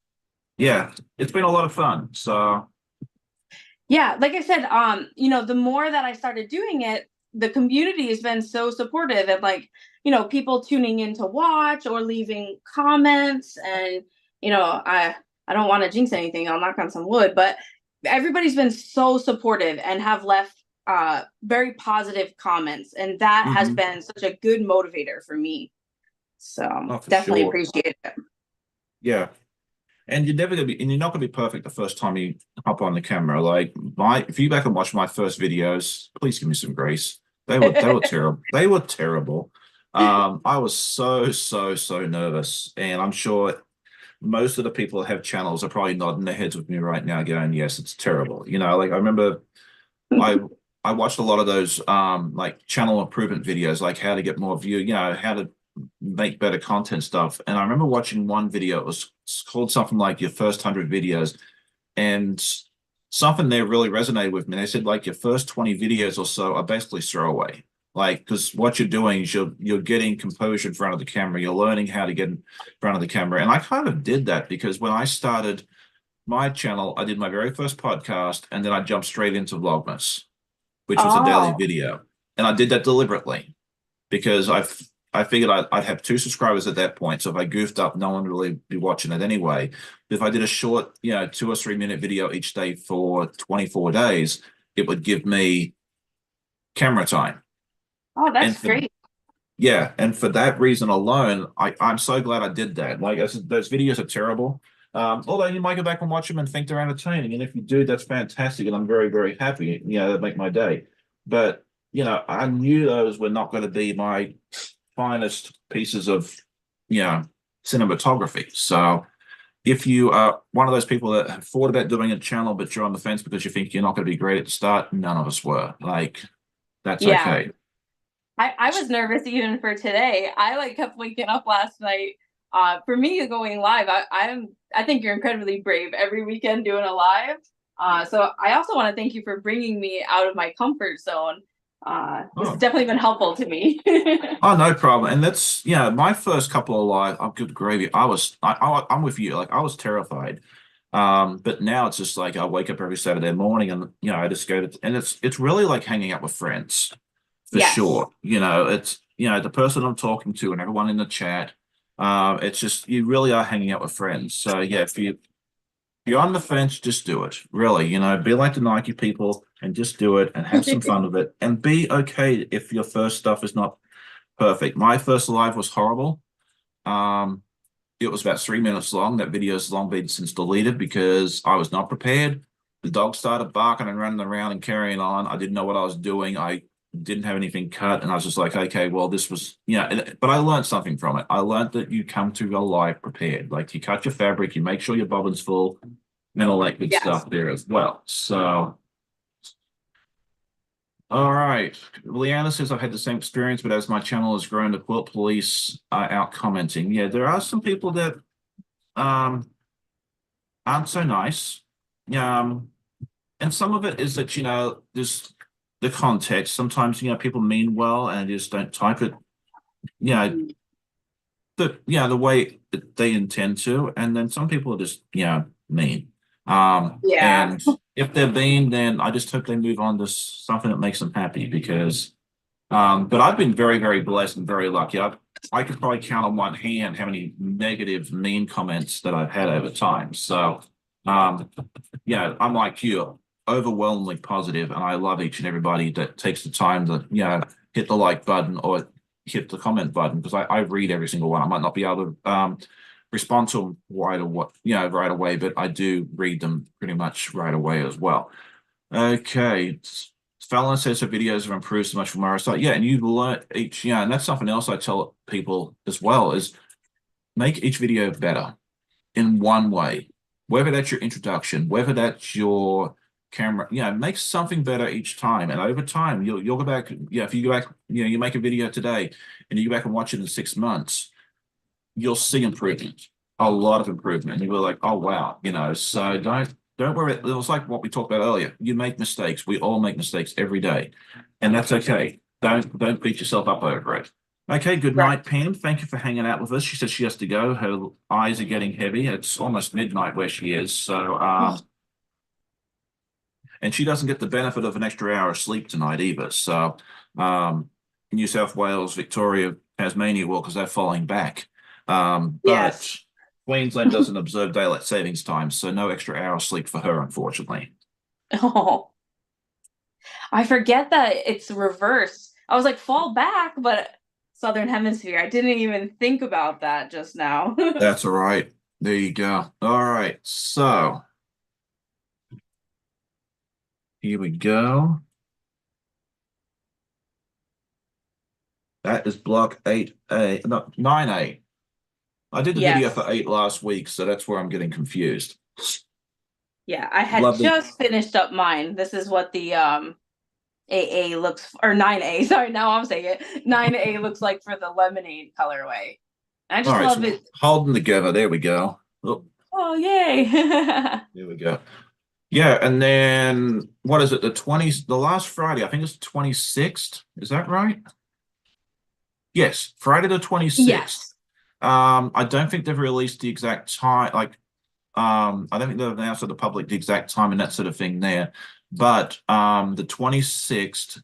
yeah, it's been a lot of fun. So, Yeah, like I said, the more that I started doing it, the community has been so supportive of like, people tuning in to watch or leaving comments. And, I don't want to jinx anything, I'll knock on some wood, but everybody's been so supportive and have left very positive comments. And that has mhm. been such a good motivator for me. So Oh, for definitely sure. appreciate it. Yeah. And you're not gonna be perfect the first time you hop on the camera. Like if you back and watch my first videos, please give me some grace. They were terrible. They were terrible. I was so nervous, and I'm sure most of the people that have channels are probably nodding their heads with me right now, going, "Yes, it's terrible." Like I remember I I watched a lot of those like channel improvement videos, like how to get more view, how to make better content stuff. And I remember watching one video, it's called something like your first 100 videos, and something there really resonated with me. They said like your first 20 videos or so are basically throwaway. Like, because what you're doing is you're getting composure in front of the camera, you're learning how to get in front of the camera. And I kind of did that because when I started my channel, I did my very first podcast, and then I jumped straight into Vlogmas, which was a daily Oh, video. And I did that deliberately because I figured I'd have two subscribers at that point. So if I goofed up, no one would really be watching it anyway. But if I did a short, 2 or 3 minute video each day for 24 days, it would give me camera time. oh, And that's for great. Yeah, and for that reason alone, I'm so glad I did that. Like those videos are terrible. Although you might go back and watch them and think they're entertaining, and if you do, that's fantastic, and I'm very, very happy. That make my day. But I knew those were not going to be my finest pieces of, you know, cinematography. So if you are one of those people that have thought about doing a channel, but you're on the fence because you think you're not going to be great at the start, none of us were. Like, that's Yeah. okay. I was nervous even for today. I like kept waking up last night. For me going live, I think you're incredibly brave every weekend doing a live. So I also want to thank you for bringing me out of my comfort zone. This has Oh, definitely been helpful to me. oh, no problem. And that's, my first couple of live, I'm good gravy. I'm with you. Like I was terrified. But now it's just like I wake up every Saturday morning and, I just go to, and it's really like hanging out with friends for Yes. sure. It's, the person I'm talking to and everyone in the chat. It's just, you really are hanging out with friends. So yeah, if you're on the fence, just do it. Really, be like the Nike people and just do it and have some fun with it and be okay if your first stuff is not perfect. My first live was horrible. Um, it was about 3 minutes long. That video has long been since deleted because I was not prepared. the dog started barking and running around and carrying on. I didn't know what I was doing. I didn't have anything cut, and I was just like, okay, well, this was, but I learned something from it. I learned that you come to your life prepared. Like you cut your fabric, you make sure your bobbin's full, and all that good Yes. stuff there as well. So, all right. Leanna says I've had the same experience, but as my channel has grown, the quilt police are out commenting. Yeah, there are some people that um aren't so nice. Um, and some of it is that, there's the context. Sometimes, people mean well and just don't type it, you know, Mhm. the way that they intend to. And then some people are just, mean. Yeah. And if they're mean, then I just hope they move on to something that makes them happy because, but I've been very, very blessed and very lucky. I could probably count on one hand how many negative, mean comments that I've had over time. So, um, I'm like you, overwhelmingly positive, and I love each and everybody that takes the time to, hit the like button or hit the comment button because I read every single one. I might not be able to respond to them right away, but I do read them pretty much right away as well. Okay. Fallon says her videos have improved so much from where I started. Yeah, and you learn each, and that's something else I tell people as well is make each video better in one way, whether that's your introduction, whether that's your camera, make something better each time. And over time, you'll go back. Yeah, if you go back, you make a video today and you go back and watch it in 6 months, you'll see improvement, a lot of improvement. And you'll be like, oh wow, so don't worry. It was like what we talked about earlier. You make mistakes. We all make mistakes every day. And that's okay. Don't beat yourself up over it. Okay, good Right. night, Pam. Thank you for hanging out with us. She says she has to go. Her eyes are getting heavy. It's almost midnight where she is. So, and she doesn't get the benefit of an extra hour of sleep tonight either. So, New South Wales, Victoria, Tasmania will because they're falling back. But Yes. Queensland doesn't observe daylight savings time, so no extra hour of sleep for her, unfortunately. Oh, I forget that it's reversed. I was like, fall back, but Southern Hemisphere. I didn't even think about that just now. That's all right. There you go. All right. So here we go. That is block 8A, no, 9A. I did the video Yes. for 8 last week, so that's where I'm getting confused. Yeah, I had Lovely. just finished up mine. This is what the AA looks or 9A. Sorry, now I'm saying it. 9A looks like for the lemonade colorway. I All just right, love so it. hold them together. There we go. Oh, Oh, yay. there we go. Yeah, and then what is it? The last Friday, I think it's 26th. Is that right? Yes, Friday the 26th. Yes. I don't think they've released the exact time, like I don't think they've announced to the public the exact time and that sort of thing there. But the 26th,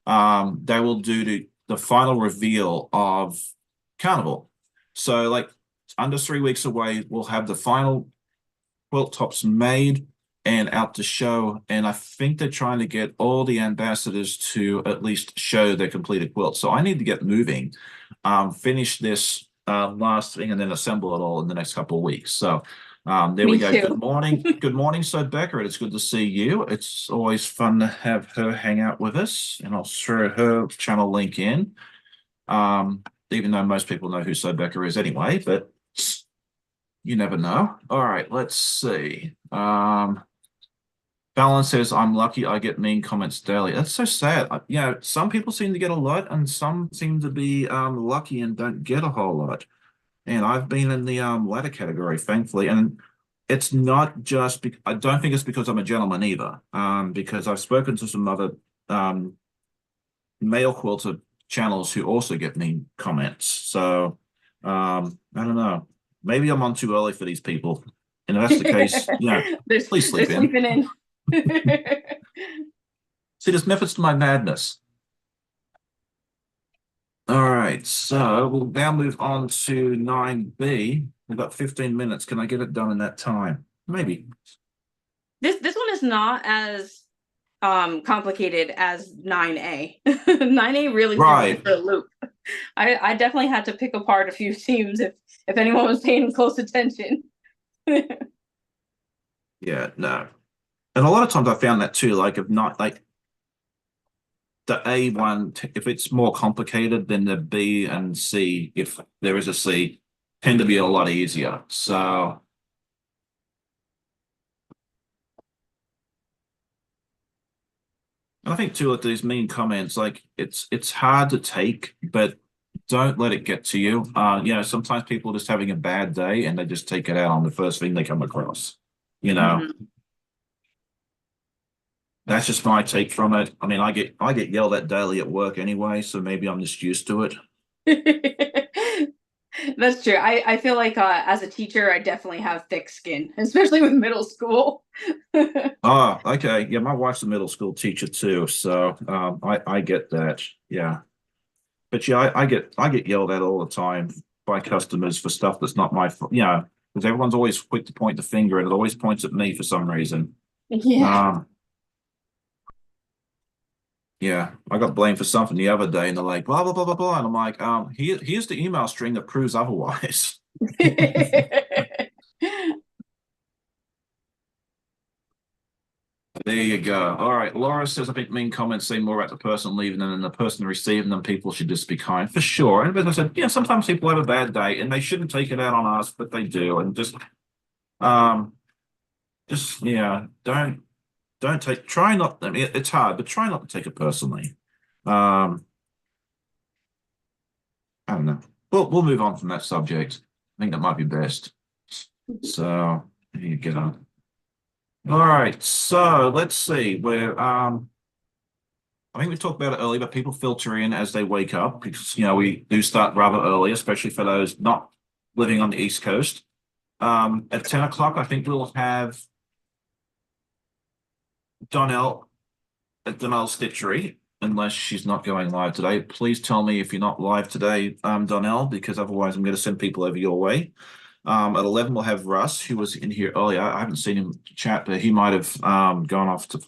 they will do the final reveal of Carnival. So like under 3 weeks away, we'll have the final quilt tops made and out to show. And I think they're trying to get all the ambassadors to at least show their completed quilt. So I need to get moving, finish this last thing, and then assemble it all in the next couple of weeks. So there we Me go. too. Good morning. Good morning, so Becca. It's good to see you. It's always fun to have her hang out with us, and I'll throw her channel link in. Even though most people know who So Becca is anyway, but you never know. All right, let's see. Fallon says, I'm lucky I get mean comments daily. That's so sad. Some people seem to get a lot and some seem to be lucky and don't get a whole lot. And I've been in the latter category, thankfully. And it's not just, I don't think it's because I'm a gentleman either, because I've spoken to some other um, male quilter channels who also get mean comments. So I don't know. Maybe I'm on too early for these people. And if that's the case, please They're sleep in. sleeping in. See, there's methods to my madness. All right, so we'll now move on to 9B. We've got 15 minutes. Can I get it done in that time? Maybe. This one is not as complicated as 9A. 9A really threw me Right. for a loop. I definitely had to pick apart a few seams if anyone was paying close attention. Yeah, no. And a lot of times I found that too, like if not like the A one, if it's more complicated than the B and C, if there is a C, tend to be a lot easier. So I think too, with these mean comments, like it's hard to take, but don't let it get to you. Sometimes people are just having a bad day and they just take it out on the first thing they come across. You know, Mhm. that's just my take from it. I mean, I get yelled at daily at work anyway, so maybe I'm just used to it. That's true. I feel like as a teacher, I definitely have thick skin, especially with middle school. Oh, okay. Yeah, my wife's a middle school teacher too, so I get that. Yeah. But yeah, I get yelled at all the time by customers for stuff that's not my fault. Because everyone's always quick to point the finger, and it always points at me for some reason. Yeah. Um, yeah, I got blamed for something the other day, and they're like, blah blah blah blah blah, and I'm like, here's the email string that proves otherwise. There you go. All right, Laura says, I think mean comments say more about the person leaving them than the person receiving them. People should just be kind, for sure. And as I said, yeah, sometimes people have a bad day, and they shouldn't take it out on us, but they do, and um, just yeah, don't take try not I mean it's hard, but try not to take it personally. Um, I don't know. We'll move on from that subject. I think that might be best. So there you go. All right, so let's see. Where I think we talked about it earlier, but people filter in as they wake up because we do start rather early, especially for those not living on the East Coast. At 10 o'clock, I think we'll have Donnell at Donnell Stitchery, unless she's not going live today. Please tell me if you're not live today, Donnell, because otherwise I'm going to send people over your way. At 11, we'll have Russ, who was in here earlier. I haven't seen him chat, but he might have gone off to,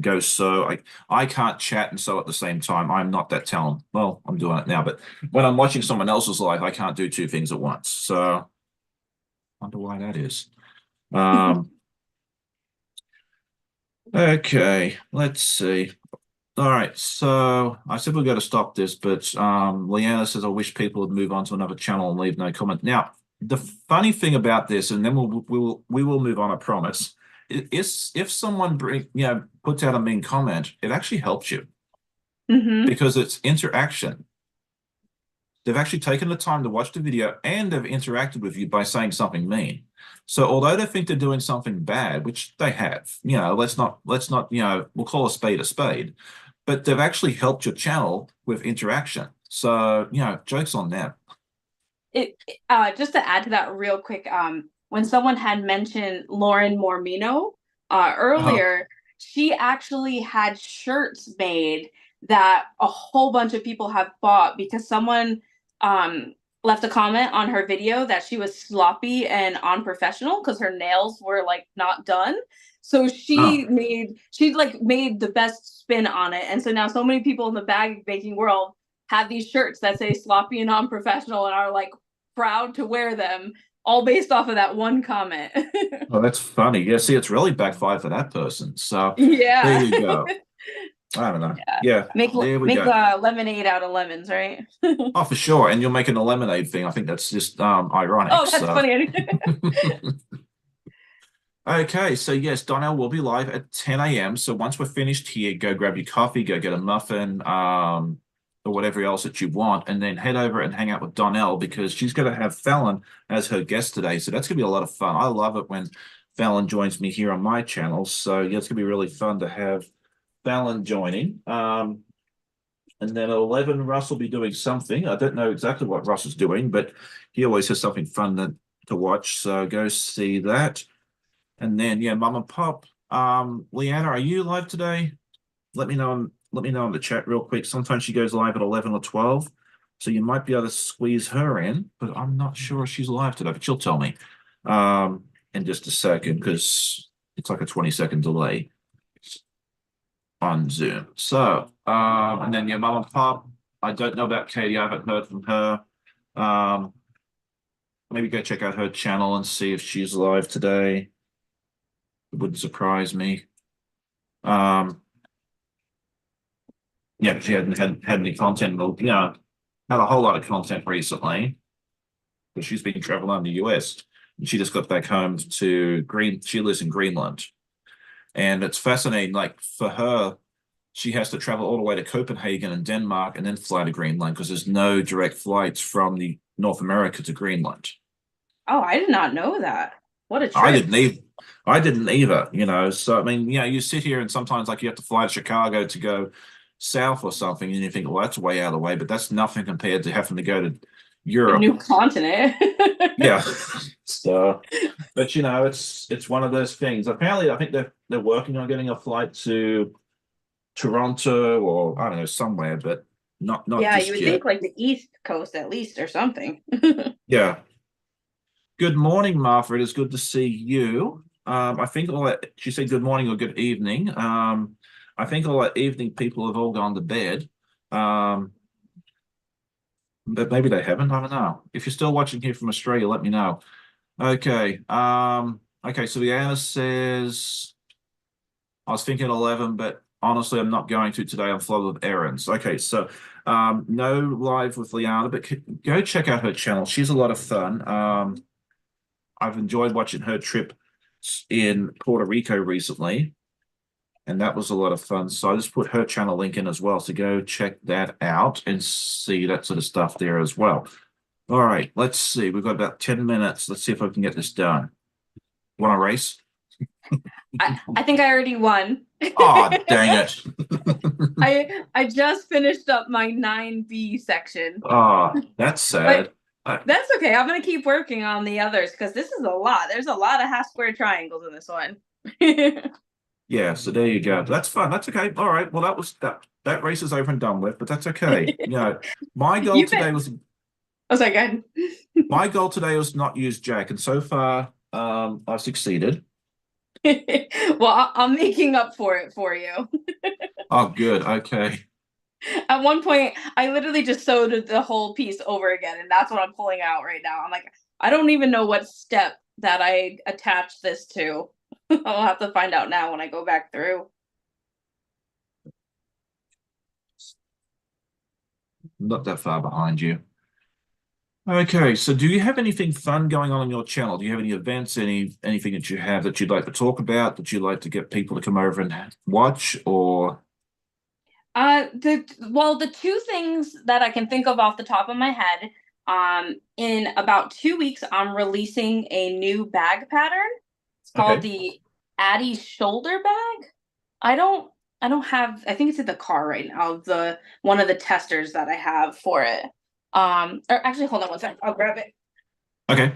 go sew. I can't chat and sew at the same time. I'm not that talented. Well, I'm doing it now, but when I'm watching someone else's live, I can't do two things at once. So I wonder why that is. Um, okay, let's see. All right, so I said we're going to stop this, but Leanna says I wish people would move on to another channel and leave no comment. Now, the funny thing about this, and then we will move on, I promise, is if someone puts out a mean comment, it actually helps you Hmm. because it's interaction. They've actually taken the time to watch the video and they've interacted with you by saying something mean. So although they think they're doing something bad, which they have, let's not, we'll call a spade, but they've actually helped your channel with interaction. So, jokes on them. Just to add to that real quick, when someone had mentioned Lauren Mormino Uh, earlier, she actually had shirts made that a whole bunch of people have bought because someone um left a comment on her video that she was sloppy and unprofessional because her nails were like not done. So oh, she like made the best spin on it. And so now so many people in the bag making world have these shirts that say sloppy and unprofessional and are like proud to wear them, all based off of that one comment. well, that's funny. Yeah, see, it's really backfired for that person. So there Yeah. you go. I don't know. Yeah. Yeah, Make there we make go. lemonade out of lemons, right? Oh, for sure. And you're making a lemonade thing. I think that's just ironic. Oh, that's So funny. okay, so yes, Donnell will be live at 10 a.m. So once we're finished here, go grab your coffee, go get a muffin, or whatever else that you want, and then head over and hang out with Donnell because she's going to have Fallon as her guest today. So that's going to be a lot of fun. I love it when Fallon joins me here on my channel. So yeah, it's going to be really fun to have Fallon joining. And then at 11, Russ will be doing something. I don't know exactly what Russ is doing, but he always has something fun to watch. So go see that. And then yeah, Mum and Pop. Leanna, are you live today? Let me know in the chat real quick. Sometimes she goes live at 11 or 12. So you might be able to squeeze her in, but I'm not sure if she's live today, but she'll tell me in just a second because it's like a 20-second delay on Zoom. So and then yeah, Mum and Pop. I don't know about Katie, I haven't heard from her. Um, maybe go check out her channel and see if she's live today. It wouldn't surprise me. Um, yeah, but she hadn't had any content. Well, had a whole lot of content recently, but she's been traveling in the US. And she just got back home to Green. She lives in Greenland, and it's fascinating. Like for her, she has to travel all the way to Copenhagen and Denmark, and then fly to Greenland because there's no direct flights from the North America to Greenland. Oh, I did not know that. What a I trip. didn't either. I didn't either. So I mean, you sit here and sometimes like you have to fly to Chicago to go south or something, and you think, well, that's way out of the way, but that's nothing compared to having to go to A Europe. new continent. Yeah. So, but it's one of those things. Apparently, I think they're working on getting a flight to Toronto or I don't know somewhere, but not Yeah, you just would yet. think like the East Coast at least or something. Yeah. Good morning, Martha. It is good to see you. I think all that she said good morning or good evening. I think all that evening people have all gone to bed. Um, but maybe they haven't. I don't know. If you're still watching here from Australia, let me know. Okay. Okay, so Leanna says I was thinking 11, but honestly, I'm not going to today. I'm flooded with errands. Okay, so no live with Liana, but go check out her channel. She's a lot of fun. I've enjoyed watching her trip in Puerto Rico recently, and that was a lot of fun. So I just put her channel link in as well. So go check that out and see that sort of stuff there as well. All right, let's see. We've got about 10 minutes. Let's see if I can get this done. Want to race? I think I already won. Oh, dang it. I just finished up my 9B section. Oh, that's But sad. that's okay. I'm gonna keep working on the others because this is a lot. There's a lot of half square triangles in this one. Yeah, so there you go. That's fun. That's okay. All right. Well, that race is over and done with, but that's okay. My goal You've been. today was Oh, sorry, go ahead. my goal today was not use Jack, and so far, I've succeeded. Well, I'm making up for it for you. Oh, good. Okay. At one point, I literally just sewed the whole piece over again, and that's what I'm pulling out right now. I'm like, I don't even know what step that I attached this to. I'll have to find out now when I go back through. Not that far behind you. Okay, so do you have anything fun going on your channel? Do you have any events, anything that you have that you'd like to talk about, that you'd like to get people to come over and watch, or The two things that I can think of off the top of my head, in about 2 weeks, I'm releasing a new bag pattern. It's called okay. the Addy shoulder bag. I don't I don't have, I think it's in the car right now, the one of the testers that I have for it. Or actually hold on one second, I'll grab it. Okay.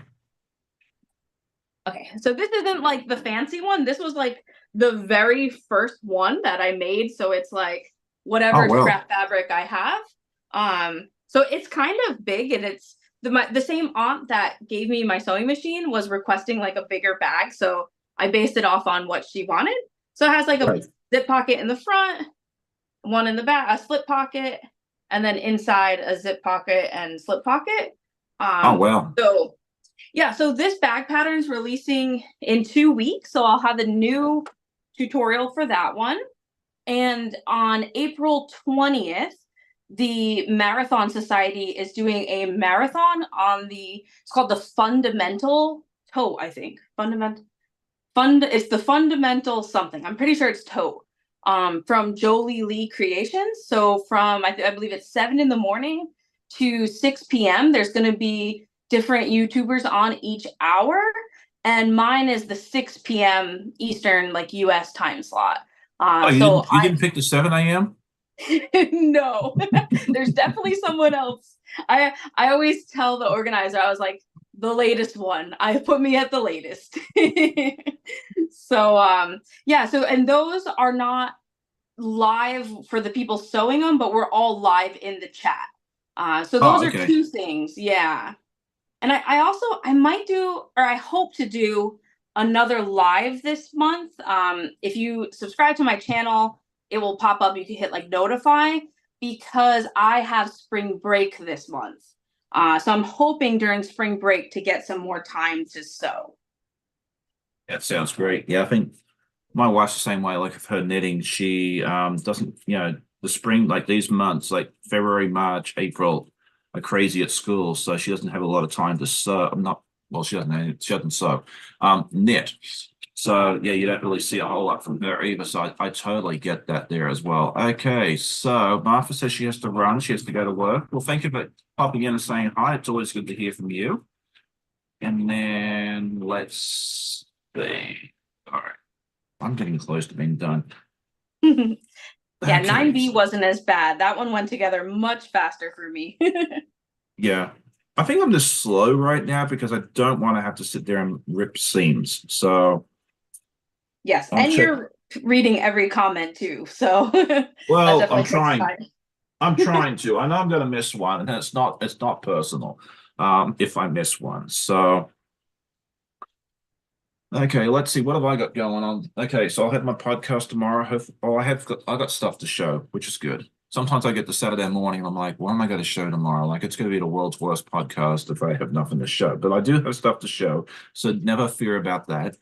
Okay, so this isn't like the fancy one. This was like the very first one that I made. So it's like Oh whatever well. scrap fabric I have. So it's kind of big, and it's the same aunt that gave me my sewing machine was requesting like a bigger bag. So I based it off on what she wanted. So it has like a Right. zip pocket in the front, one in the back, a slip pocket, and then inside a zip pocket and slip pocket. Oh Um, well. so yeah, so this bag pattern is releasing in 2 weeks. So I'll have a new tutorial for that one. And on April 20th, the Marathon Society is doing a marathon on it's called the Fundamental Tote, I think. It's the Fundamental something. I'm pretty sure it's Tote. From Jolie Lee Creations. So from I believe it's 7 in the morning to 6 p.m. There's gonna be different YouTubers on each hour. And mine is the 6 p.m. Eastern, like US time slot. Oh, you So didn't you didn't pick the 7 a.m.? no, there's definitely someone else. I always tell the organizer, I was like, the latest one. I put me at the latest. So yeah, so and those are not live for the people sewing them, but we're all live in the chat. So those Oh, are okay. two things, yeah. And I also I might do, or I hope to do, another live this month. If you subscribe to my channel, it will pop up. You can hit like notify because I have spring break this month. So I'm hoping during spring break to get some more time to sew. That sounds great. Yeah, I think my wife's the same way. Like with her knitting, she doesn't, the spring, like these months, like February, March, April, are crazy at school, so she doesn't have a lot of time to sew. I'm not, well, she doesn't sew, knit. So yeah, you don't really see a whole lot from her either. So I totally get that there as well. Okay, so Martha says she has to run, she has to go to work. Well, thank you for popping in and saying hi. It's always good to hear from you. And then let's see. All right. I'm getting close to being done. Yeah, Okay. 9B wasn't as bad. That one went together much faster for me. Yeah. I think I'm just slow right now because I don't want to have to sit there and rip seams. So Yes, I'll and check. you're reading every comment too, so that Well, I'm definitely takes trying. time. I'm trying to. I know I'm gonna miss one, and it's not personal. If I miss one. So okay, let's see. What have I got going on? Okay, so I'll have my podcast tomorrow. I got stuff to show, which is good. Sometimes I get to Saturday morning and I'm like, what am I going to show tomorrow? Like it's going to be the world's worst podcast if I have nothing to show. But I do have stuff to show, so never fear about that.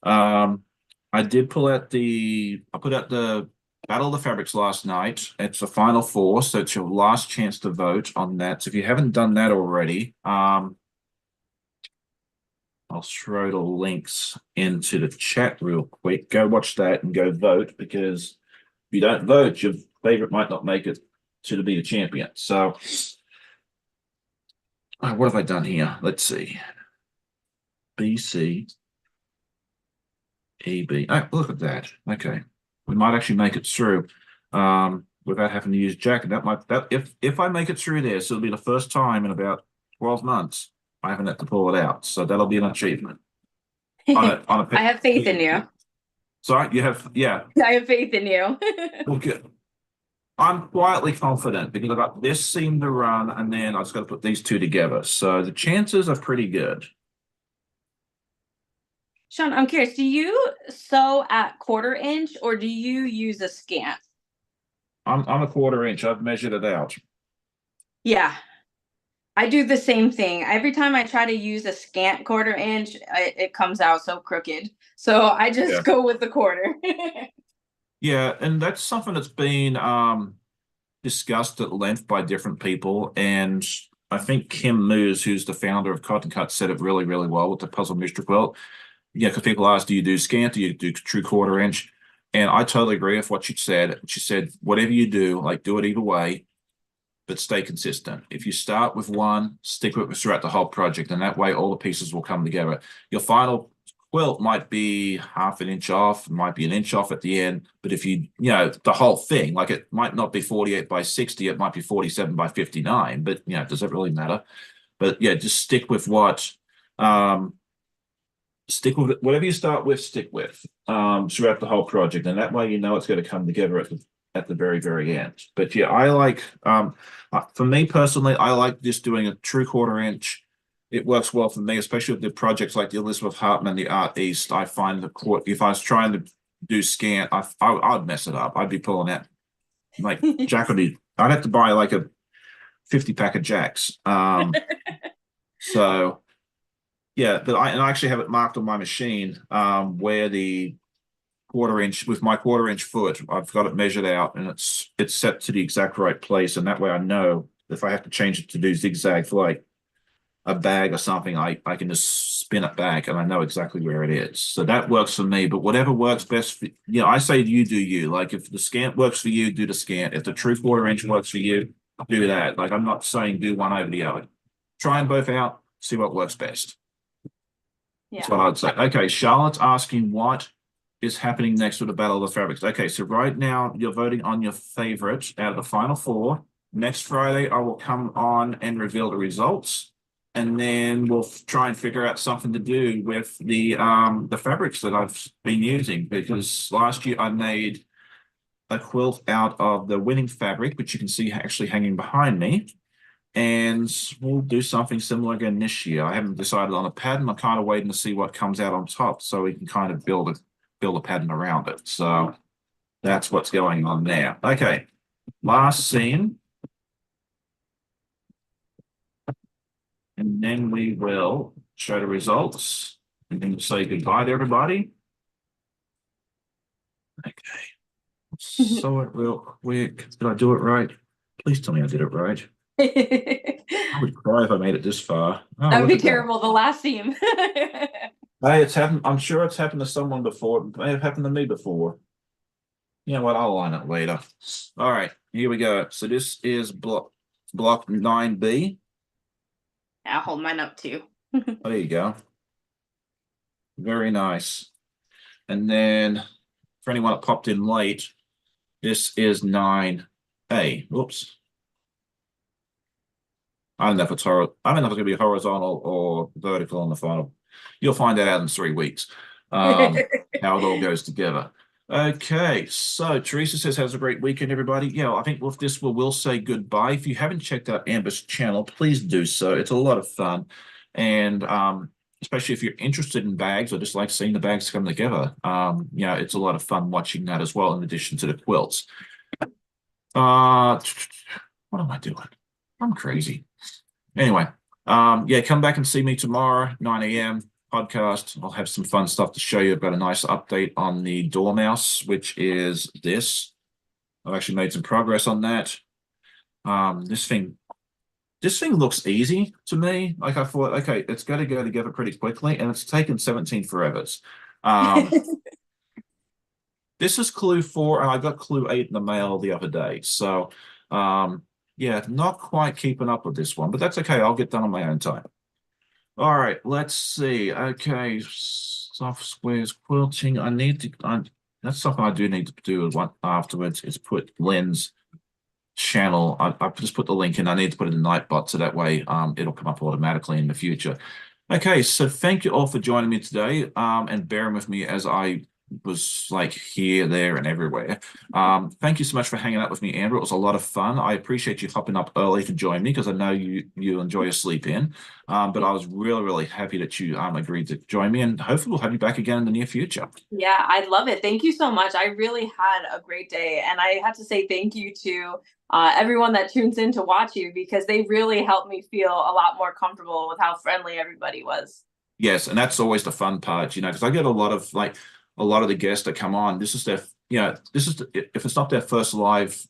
Um, I put out the Battle of the Fabrics last night. It's the final four, so it's your last chance to vote on that. So if you haven't done that already, I'll throw the links into the chat real quick. Go watch that and go vote because if you don't vote, your favorite might not make it to be the champion. So, what have I done here? Let's see. BC, EB. Oh, look at that. Okay. We might actually make it through without having to use Jack. And if I make it through there, so it'll be the first time in about 12 months I haven't had to pull it out. So that'll be an achievement. I have faith in you. Sorry, yeah. I have faith in you. Well, good. I'm quietly confident because I got this seam to run and then I just got to put these two together. So the chances are pretty good. Sean, I'm curious, do you sew at 1/4 inch or do you use a scant? I'm a 1/4 inch. I've measured it out. Yeah, I do the same thing. Every time I try to use a scant 1/4 inch, it comes out so crooked. So I Yeah. just go with the quarter. Yeah, and that's something that's been discussed at length by different people. And I think Kim Moose, who's the founder of Cotton Cut, said it really, really well with the puzzle mystery quilt. Yeah, because people ask, do you do scant? Do you do true 1/4 inch? And I totally agree with what she said. She said, whatever you do, like do it either way, but stay consistent. If you start with one, stick with it throughout the whole project, and that way all the pieces will come together. Your final quilt might be half an inch off, might be an inch off at the end, but if the whole thing, like it might not be 48 by 60, it might be 47 by 59, but does it really matter? But yeah, just um, stick with it. Whatever you start with, stick with throughout the whole project, and that way it's going to come together at the very, very end. But yeah, I like for me personally, I like just doing a true 1/4 inch. It works well for me, especially with the projects like the Elizabeth Hartman, the Art East. I find if I was trying to do scant, I'd mess it up. I'd be pulling out like Jack would be. I'd have to buy like a 50 pack of Jacks. So yeah, but I actually have it marked on my machine where the 1/4 inch with my 1/4 inch foot. I've got it measured out and it's set to the exact right place, and that way I know if I have to change it to do zigzag for like a bag or something, I can just spin it back and I know exactly where it is. So that works for me. But whatever works best for I say you do you. Like if the scant works for you, do the scant. If the true 1/4 inch works for you, do that. Like I'm not saying do one over the other. Try them both out, see what works best. That's Yeah. what I'd say. Okay, Charlotte's asking what is happening next with the Battle of the Fabrics. Okay, so right now you're voting on your favorite out of the final four. Next Friday, I will come on and reveal the results, and then we'll try and figure out something to do with the fabrics that I've been using because last year I made a quilt out of the winning fabric, which you can see actually hanging behind me. And we'll do something similar again this year. I haven't decided on a pattern. I'm kind of waiting to see what comes out on top so we can kind of build a pattern around it. So that's what's going on there. Okay, last scene. And then we will show the results. Anything to say goodbye to everybody? Okay. Sew it real quick. Did I do it right? Please tell me I did it right. I would cry if I made it this far. Oh, That would look be at that. terrible, the last seam. Hey, it's happened. I'm sure it's happened to someone before. It may have happened to me before. You know what? I'll line it later. All right, here we go. So this is block 9B. I'll hold mine up too. There you go. Very nice. And then for anyone that popped in late, this is 9A. Whoops. I don't know if it's I don't know if it's gonna be horizontal or vertical on the final. You'll find that out in 3 weeks. How it all goes together. Okay, so Teresa says, has a great weekend, everybody. Yeah, I think with this, we'll say goodbye. If you haven't checked out Amber's channel, please do so. It's a lot of fun. And especially if you're interested in bags or just like seeing the bags come together, it's a lot of fun watching that as well, in addition to the quilts. What am I doing? I'm crazy. Anyway, come back and see me tomorrow, 9 a.m. podcast. I'll have some fun stuff to show you. I've got a nice update on the Dormouse, which is this. I've actually made some progress on that. This thing looks easy to me. Like I thought, okay, it's got to go together pretty quickly, and it's taken 17 forevers. This is clue 4, and I got clue 8 in the mail the other day. So, yeah, not quite keeping up with this one, but that's okay. I'll get done on my own time. All right, let's see. Okay, soft squares quilting. That's something I do need to do afterwards is put Lynn's channel. I just put the link in. I need to put it in Nightbot so that way it'll come up automatically in the future. Okay, so thank you all for joining me today and bearing with me as I was like here, there, and everywhere. Thank you so much for hanging out with me, Amber. It was a lot of fun. I appreciate you hopping up early to join me because I know you enjoy a sleep in. But I was really, really happy that you agreed to join me, and hopefully we'll have you back again in the near future. Yeah, I love it. Thank you so much. I really had a great day. And I have to say thank you to everyone that tunes in to watch you because they really helped me feel a lot more comfortable with how friendly everybody was. Yes, and that's always the fun part, because I get a lot of the guests that come on. This is their, if it's not their first live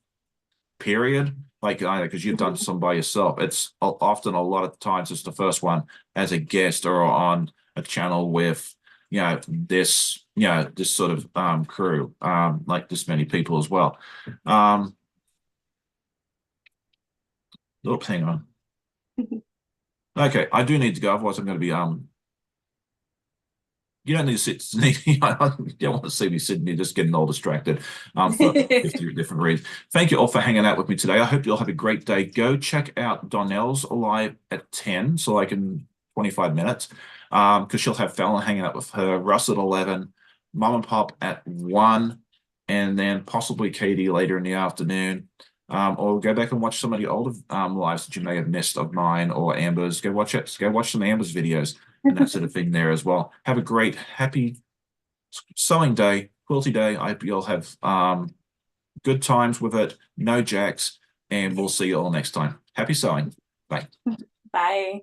period, like because you've done some by yourself, it's often a lot of times it's the first one as a guest or on a channel with, this sort of crew, like this many people as well. Oops, hang on. Okay, I do need to go, otherwise I'm going to be you don't need to sit. You don't want to see me sitting here just getting all distracted for 50 different reasons. Thank you all for hanging out with me today. I hope you all have a great day. Go check out Donnell's live at 10, so like in 25 minutes, because she'll have Fallon hanging out with her, Russ at 11, Mum and Pop at 1, and then possibly Katie later in the afternoon. Or go back and watch some of the older lives that you may have missed of mine or Amber's. Go watch it. Go watch some Amber's videos and that sort of thing there as well. Have a great, happy sewing day, quilty day. I hope you all have good times with it, no jacks, and we'll see you all next time. Happy sewing. Bye. Bye.